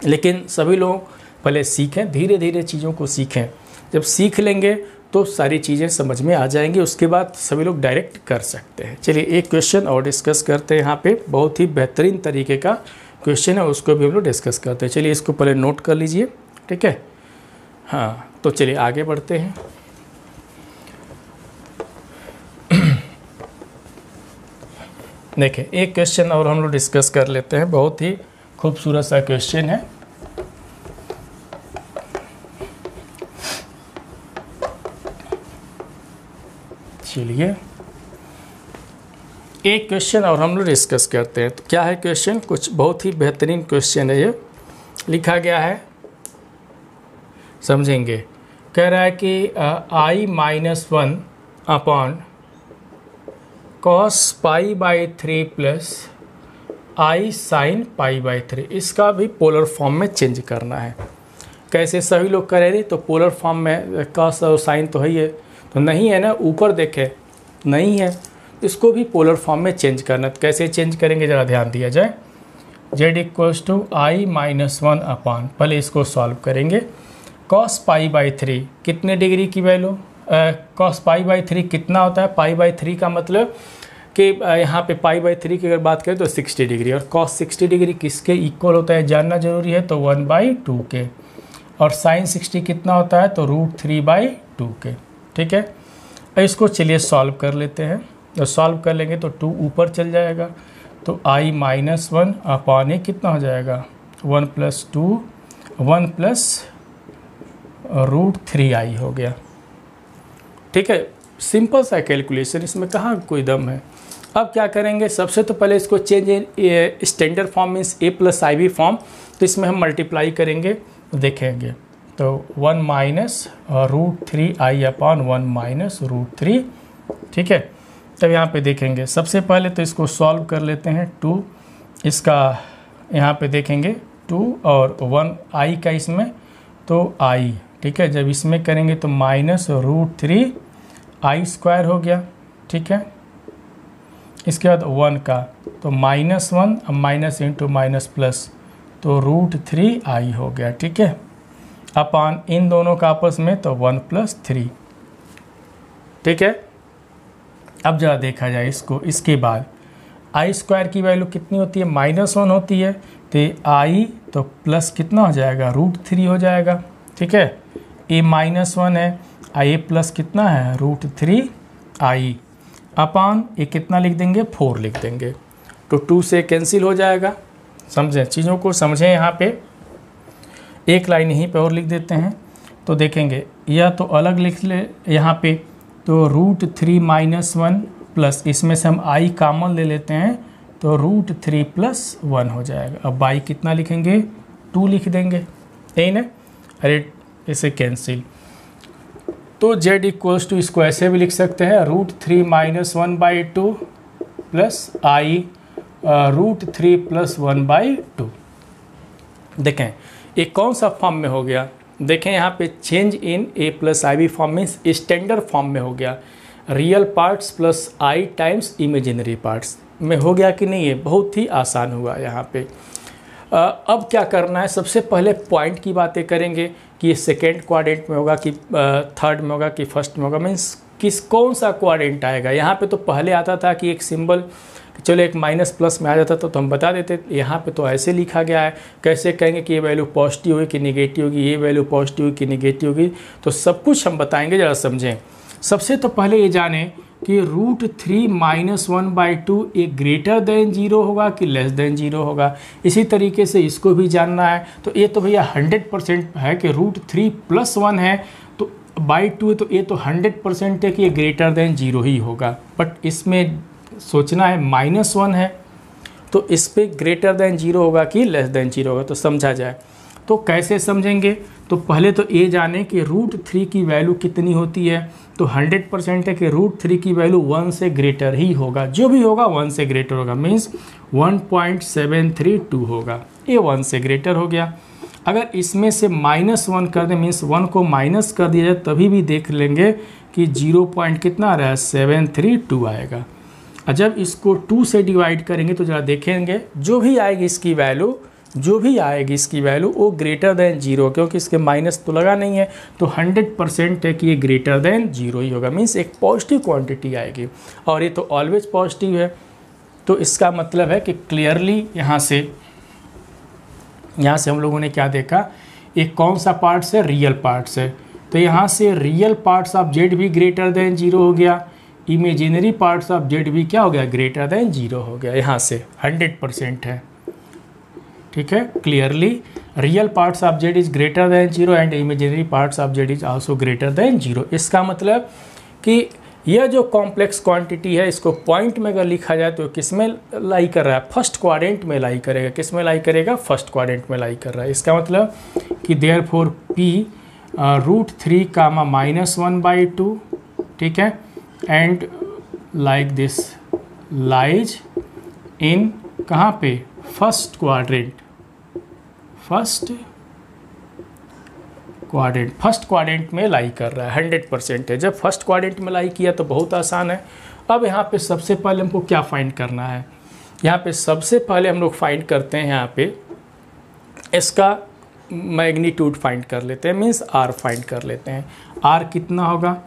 लेकिन सभी लोग पहले सीखें, धीरे धीरे चीज़ों को सीखें, जब सीख लेंगे तो सारी चीज़ें समझ में आ जाएंगी, उसके बाद सभी लोग डायरेक्ट कर सकते हैं। चलिए एक क्वेश्चन और डिस्कस करते हैं, यहाँ पे बहुत ही बेहतरीन तरीके का क्वेश्चन है, उसको भी हम लोग डिस्कस करते हैं। चलिए इसको पहले नोट कर लीजिए, ठीक है। हाँ तो चलिए आगे बढ़ते हैं। देखें एक क्वेश्चन और हम लोग डिस्कस कर लेते हैं, बहुत ही खूबसूरत सा क्वेश्चन है। चलिए एक क्वेश्चन और हम लोग डिस्कस करते हैं। तो क्या है क्वेश्चन, कुछ बहुत ही बेहतरीन क्वेश्चन है, ये लिखा गया है, समझेंगे। कह रहा है कि i-1 upon cos π/3 + I sine pi by 3, इसका भी पोलर फॉर्म में चेंज करना है। कैसे सभी लोग कह रहे थे, तो पोलर फॉर्म में कॉस और साइन तो है ही है, तो नहीं है ना, ऊपर देखे नहीं है, इसको भी पोलर फॉर्म में चेंज करना। तो कैसे चेंज करेंगे ज़रा ध्यान दिया जाए। z equals to I minus 1 upon, पहले इसको सॉल्व करेंगे। कॉस पाई बाई 3 कितने डिग्री की वैल्यू, कॉस पाई बाई 3 कितना होता है, पाई बाई 3 का मतलब कि यहाँ पे पाई बाई 3 की अगर बात करें तो 60 डिग्री, और कॉस 60 डिग्री किसके इक्वल होता है जानना जरूरी है, तो 1/2 के, और साइन 60 कितना होता है, तो √3/2 के। ठीक है, इसको चलिए सॉल्व कर लेते हैं। तो सॉल्व कर लेंगे तो 2 ऊपर चल जाएगा, तो आई माइनस 1 अपान ए कितना हो जाएगा, 1 + 2 1 + √3i हो गया। ठीक है, सिंपल सा कैलकुलेशन, इसमें कहाँ कोई दम है। अब क्या करेंगे, सबसे तो पहले इसको change standard form means a + ib form, तो इसमें हम मल्टीप्लाई करेंगे तो देखेंगे, तो 1 - √3i अपान 1 - √3। ठीक है, तब यहाँ पे देखेंगे, सबसे पहले तो इसको सॉल्व कर लेते हैं। 2 इसका यहाँ पे देखेंगे 2 और 1 i का इसमें, तो i। ठीक है, जब इसमें करेंगे तो -√3i² हो गया। ठीक है, इसके बाद 1 का, तो -1 अब माइनस इंटू माइनस प्लस, तो √3i हो गया। ठीक है, अपान इन दोनों का आपस में तो 1 + 3। ठीक है, अब जरा देखा जाए इसको, इसके बाद i² की वैल्यू कितनी होती है, -1 होती है, तो i तो प्लस कितना हो जाएगा, √3 हो जाएगा। ठीक है, a -1 है, i प्लस कितना है, √3i अपान ए कितना लिख देंगे, 4 लिख देंगे, तो 2 से कैंसिल हो जाएगा। समझें, चीज़ों को समझें। यहाँ पे एक लाइन यहीं पे और लिख देते हैं, तो देखेंगे या तो अलग लिख ले यहाँ पे, तो √3 - 1 प्लस इसमें से हम i कॉमन ले लेते हैं, तो √3 + 1 हो जाएगा। अब y कितना लिखेंगे, 2 लिख देंगे, यही ना, अरे इसे कैंसिल। तो z इक्वल्स टू, इसको ऐसे भी लिख सकते हैं, √3 - 1/2 प्लस i √3 + 1/2। देखें ये कौन सा फॉर्म में हो गया, देखें यहाँ पे change in a + ib form में स्टैंडर्ड फॉर्म में हो गया, real parts plus i times imaginary parts में हो गया कि नहीं, है बहुत ही आसान हुआ यहाँ पे। अब क्या करना है, सबसे पहले पॉइंट की बातें करेंगे कि ये सेकेंड क्वाड्रेंट में होगा कि थर्ड में होगा कि फर्स्ट में होगा, मीन्स कौन सा क्वाड्रेंट आएगा। यहाँ पे तो पहले आता था कि एक सिंबल, चलो एक माइनस प्लस में आ जाता तो हम बता देते, यहाँ पे तो ऐसे लिखा गया है। कैसे कहेंगे कि ये वैल्यू पॉजिटिव होगी कि निगेटिव होगी, ये वैल्यू पॉजिटिव होगी कि निगेटिव होगी, तो सब कुछ हम बताएंगे, ज़रा समझें। सबसे तो पहले ये जाने कि √3 - 1/2 एक ग्रेटर देन 0 होगा कि लेस देन 0 होगा। इसी तरीके से इसको भी जानना है, तो ये तो भैया 100% है कि √3 + 1 है तो /2 है, तो ये तो 100% है कि ये ग्रेटर देन 0 ही होगा। बट इसमें सोचना है -1 है, तो इस पे ग्रेटर देन 0 होगा कि लेस देन 0 होगा, तो समझा जाए। तो कैसे समझेंगे, तो पहले तो ये जाने कि √3 की वैल्यू कितनी होती है, तो 100% है कि √3 की वैल्यू 1 से ग्रेटर ही होगा, जो भी होगा 1 से ग्रेटर होगा, मीन्स 1.732 होगा, ये 1 से ग्रेटर हो गया। अगर इसमें से -1 कर दें, मीन्स 1 को माइनस कर दिया जाए, तभी भी देख लेंगे कि 0 पॉइंट कितना आ रहा है, 732 आएगा। और जब इसको 2 से डिवाइड करेंगे तो ज़रा देखेंगे जो भी आएगी इसकी वैल्यू, वो ग्रेटर देन 0, क्योंकि इसके माइनस तो लगा नहीं है, तो 100% है कि ये ग्रेटर देन 0 ही होगा, मीन्स एक पॉजिटिव क्वांटिटी आएगी, और ये तो ऑलवेज पॉजिटिव है। तो इसका मतलब है कि क्लियरली यहाँ से हम लोगों ने क्या देखा, एक कौन सा पार्ट्स है, रियल पार्ट्स है, तो यहाँ से रियल पार्ट्स ऑफ z भी ग्रेटर देन 0 हो गया, इमेजिनरी पार्ट्स ऑफ z भी क्या हो गया, ग्रेटर देन 0 हो गया। यहाँ से 100% है, ठीक है, clearly real parts of z is greater than 0 and imaginary parts of z is also greater than 0। इसका मतलब कि यह जो कॉम्प्लेक्स क्वांटिटी है, इसको पॉइंट में अगर लिखा जाए तो किस में लाई कर रहा है, फर्स्ट क्वाड्रेंट में लाई करेगा। किस में लाई करेगा, फर्स्ट क्वाड्रेंट में लाई कर रहा है। इसका मतलब कि देयरफॉर p √3 -1/2, ठीक है, and like this lies in कहाँ पे, फर्स्ट क्वाड्रेंट, फर्स्ट क्वाड्रेंट में लाई कर रहा है, 100% है। जब फर्स्ट क्वाड्रेंट में लाई किया तो बहुत आसान है। अब यहाँ पे सबसे पहले हमको क्या फाइंड करना है, यहाँ पे सबसे पहले हम लोग फाइंड करते हैं, यहाँ पे इसका मैग्नीट्यूड फाइंड कर लेते हैं, मीन्स आर फाइंड कर लेते हैं। आर कितना होगा,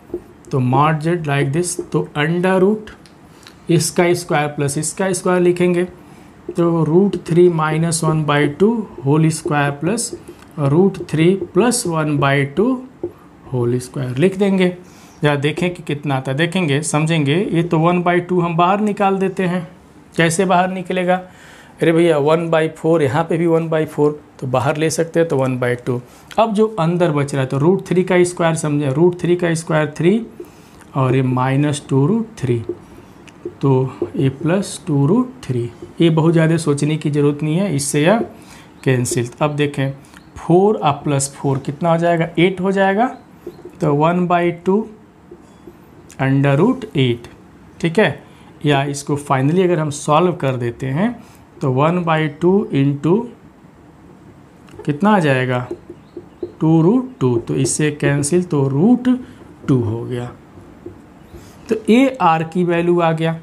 तो मॉड जेड लाइक दिस, तो अंडर रूट इसका स्क्वायर प्लस इसका स्क्वायर लिखेंगे, तो √3 - 1/2 whole square plus √3 + 1/2 whole square लिख देंगे। या देखें कि कितना आता है, देखेंगे समझेंगे। ये तो 1/2 हम बाहर निकाल देते हैं, कैसे बाहर निकलेगा, अरे भैया 1/4, यहाँ पे भी 1/4 तो बाहर ले सकते हैं, तो 1/2। अब जो अंदर बच रहा है तो √3 का स्क्वायर समझे, √3 का स्क्वायर 3 और ये -2√3, तो ये +2√3। ये बहुत ज़्यादा सोचने की ज़रूरत नहीं है, इससे यह कैंसिल। अब देखें 4 और +4 कितना हो जाएगा, 8 हो जाएगा, तो 1/2 √8, ठीक है। या इसको फाइनली अगर हम सॉल्व कर देते हैं तो 1/2 इंटू कितना आ जाएगा, 2√2, तो इससे कैंसिल, तो √2 हो गया। तो ए आर की वैल्यू आ गया,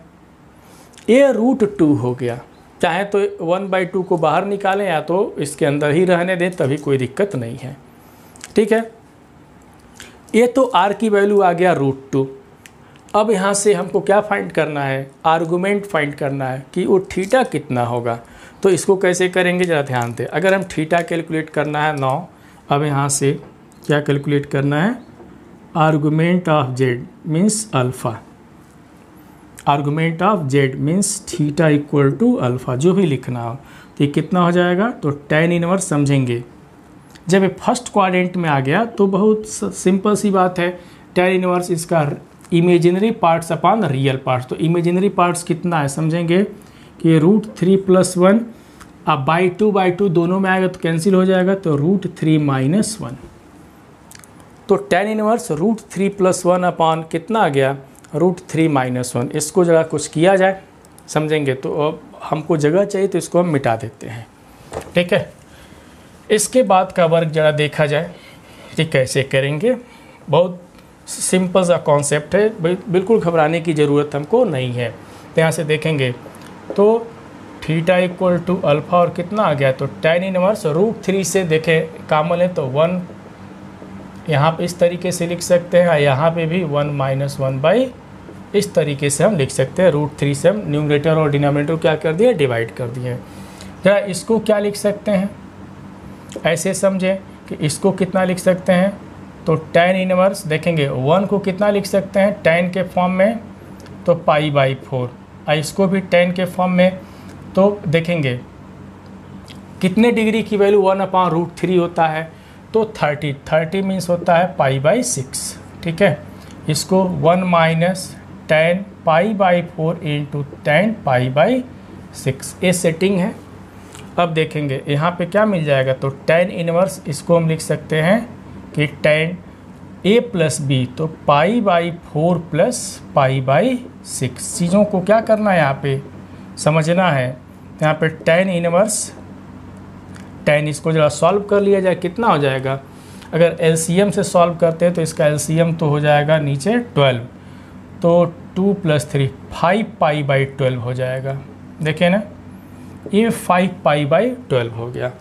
ए √2 हो गया। चाहे तो 1/2 को बाहर निकालें या तो इसके अंदर ही रहने दें, तभी कोई दिक्कत नहीं है, ठीक है। ये तो आर की वैल्यू आ गया √2। अब यहाँ से हमको क्या फाइंड करना है, आर्गुमेंट फाइंड करना है कि वो थीटा कितना होगा। तो इसको कैसे करेंगे ज़रा ध्यान दें। अगर हम थीटा कैलकुलेट करना है 9, अब यहाँ से क्या कैलकुलेट करना है, argument of Z means alpha, argument of Z means theta equal to alpha, जो भी लिखना हो। तो ये कितना हो जाएगा, तो tan इनवर्स समझेंगे। जब ये फर्स्ट क्वाड्रेंट में आ गया तो बहुत सिंपल सी बात है, tan इनवर्स इसका imaginary parts upon real parts. तो इमेजिनरी पार्ट्स कितना है समझेंगे कि √3 + 1, अब /2 दोनों में आएगा तो कैंसिल हो जाएगा, तो √3 - 1। तो tan इनवर्स √3 + 1 अपॉन कितना आ गया, √3 - 1। इसको जरा कुछ किया जाए समझेंगे, तो अब हमको जगह चाहिए तो इसको हम मिटा देते हैं, ठीक है। इसके बाद का वर्क जरा देखा जाए कि कैसे करेंगे। बहुत सिंपल सा कॉन्सेप्ट है, बिल्कुल घबराने की ज़रूरत हमको नहीं है। तो यहाँ से देखेंगे तो थीटा इक्वल टू अल्फ़ा और कितना आ गया, तो tan इनवर्स √3 से देखें कामन है तो 1 यहाँ पे इस तरीके से लिख सकते हैं, यहाँ पे भी 1 - 1/, इस तरीके से हम लिख सकते हैं। √3 से हम न्यूमरेटर और डिनोमिनेटर क्या कर दिए, डिवाइड कर दिए। जरा इसको क्या लिख सकते हैं, ऐसे समझें कि इसको कितना लिख सकते हैं, तो tan इनवर्स देखेंगे 1 को कितना लिख सकते हैं tan के फॉर्म में, तो π/4, और इसको भी tan के फॉर्म में, तो देखेंगे कितने डिग्री की वैल्यू 1/√3 होता है, तो 30 मीन्स होता है π/6, ठीक है। इसको 1 - tan π/4 इंटू tan π/6, ये सेटिंग है। अब देखेंगे यहाँ पे क्या मिल जाएगा, तो tan इनवर्स इसको हम लिख सकते हैं कि tan a + b, तो π/4 + π/6। चीज़ों को क्या करना है यहाँ पे समझना है। यहाँ पे tan इनवर्स, tan इसको जरा सॉल्व कर लिया जाए, कितना हो जाएगा, अगर एलसीएम से सॉल्व करते हैं तो इसका एलसीएम तो हो जाएगा नीचे 12, तो 2 + 3 5π/12 हो जाएगा। देखें ना, ये 5π/12 हो गया।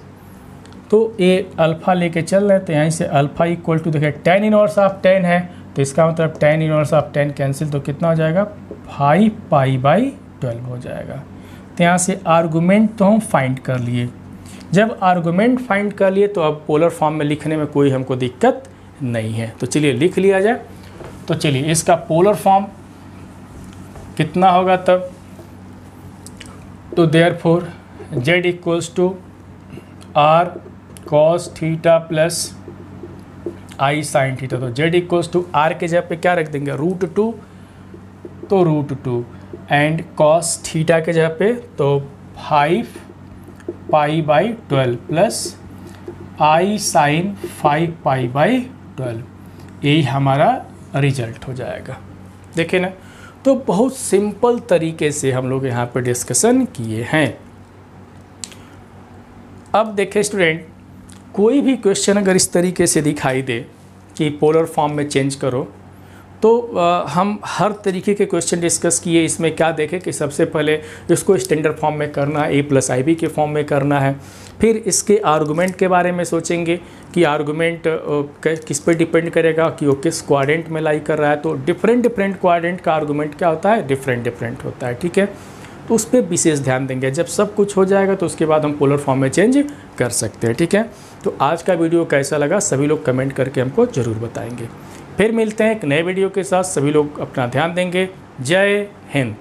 तो ये अल्फ़ा लेके चल रहे हैं, तो यहाँ से अल्फ़ा इक्वल टू देखिए tan इनवर्स ऑफ tan है, तो इसका मतलब tan inverse of tan cancel, तो कितना हो जाएगा, 5π/12 हो जाएगा। तो यहाँ से आर्गुमेंट तो हम फाइंड कर लिए। जब आर्गुमेंट फाइंड कर लिए तो अब पोलर फॉर्म में लिखने में कोई हमको दिक्कत नहीं है। तो चलिए लिख लिया जाए। तो चलिए इसका पोलर फॉर्म कितना होगा तब, तो therefore z equals to r cos theta plus i sin theta. तो z इक्वल्स टू r के जगह पे क्या रख देंगे, √2, तो √2, एंड cos थीटा के जगह पे तो 5π/12 प्लस i sin 5π/12, यही हमारा रिजल्ट हो जाएगा। देखिए ना, तो बहुत सिंपल तरीके से हम लोग यहाँ पे डिस्कशन किए हैं। अब देखें स्टूडेंट, कोई भी क्वेश्चन अगर इस तरीके से दिखाई दे कि पोलर फॉर्म में चेंज करो, तो हम हर तरीके के क्वेश्चन डिस्कस किए। इसमें क्या देखें कि सबसे पहले इसको स्टैंडर्ड फॉर्म में करना है, a+ib के फॉर्म में करना है। फिर इसके आर्गूमेंट के बारे में सोचेंगे कि आर्गूमेंट किस पे डिपेंड करेगा, कि वो किस क्वाड्रेंट में लाई कर रहा है। तो डिफरेंट क्वाड्रेंट का आर्गूमेंट क्या होता है, डिफरेंट होता है, ठीक है। तो उस पर विशेष ध्यान देंगे। जब सब कुछ हो जाएगा तो उसके बाद हम पोलर फॉर्म में चेंज कर सकते हैं, ठीक है। तो आज का वीडियो कैसा लगा सभी लोग कमेंट करके हमको ज़रूर बताएंगे। फिर मिलते हैं एक नए वीडियो के साथ। सभी लोग अपना ध्यान देंगे। जय हिंद।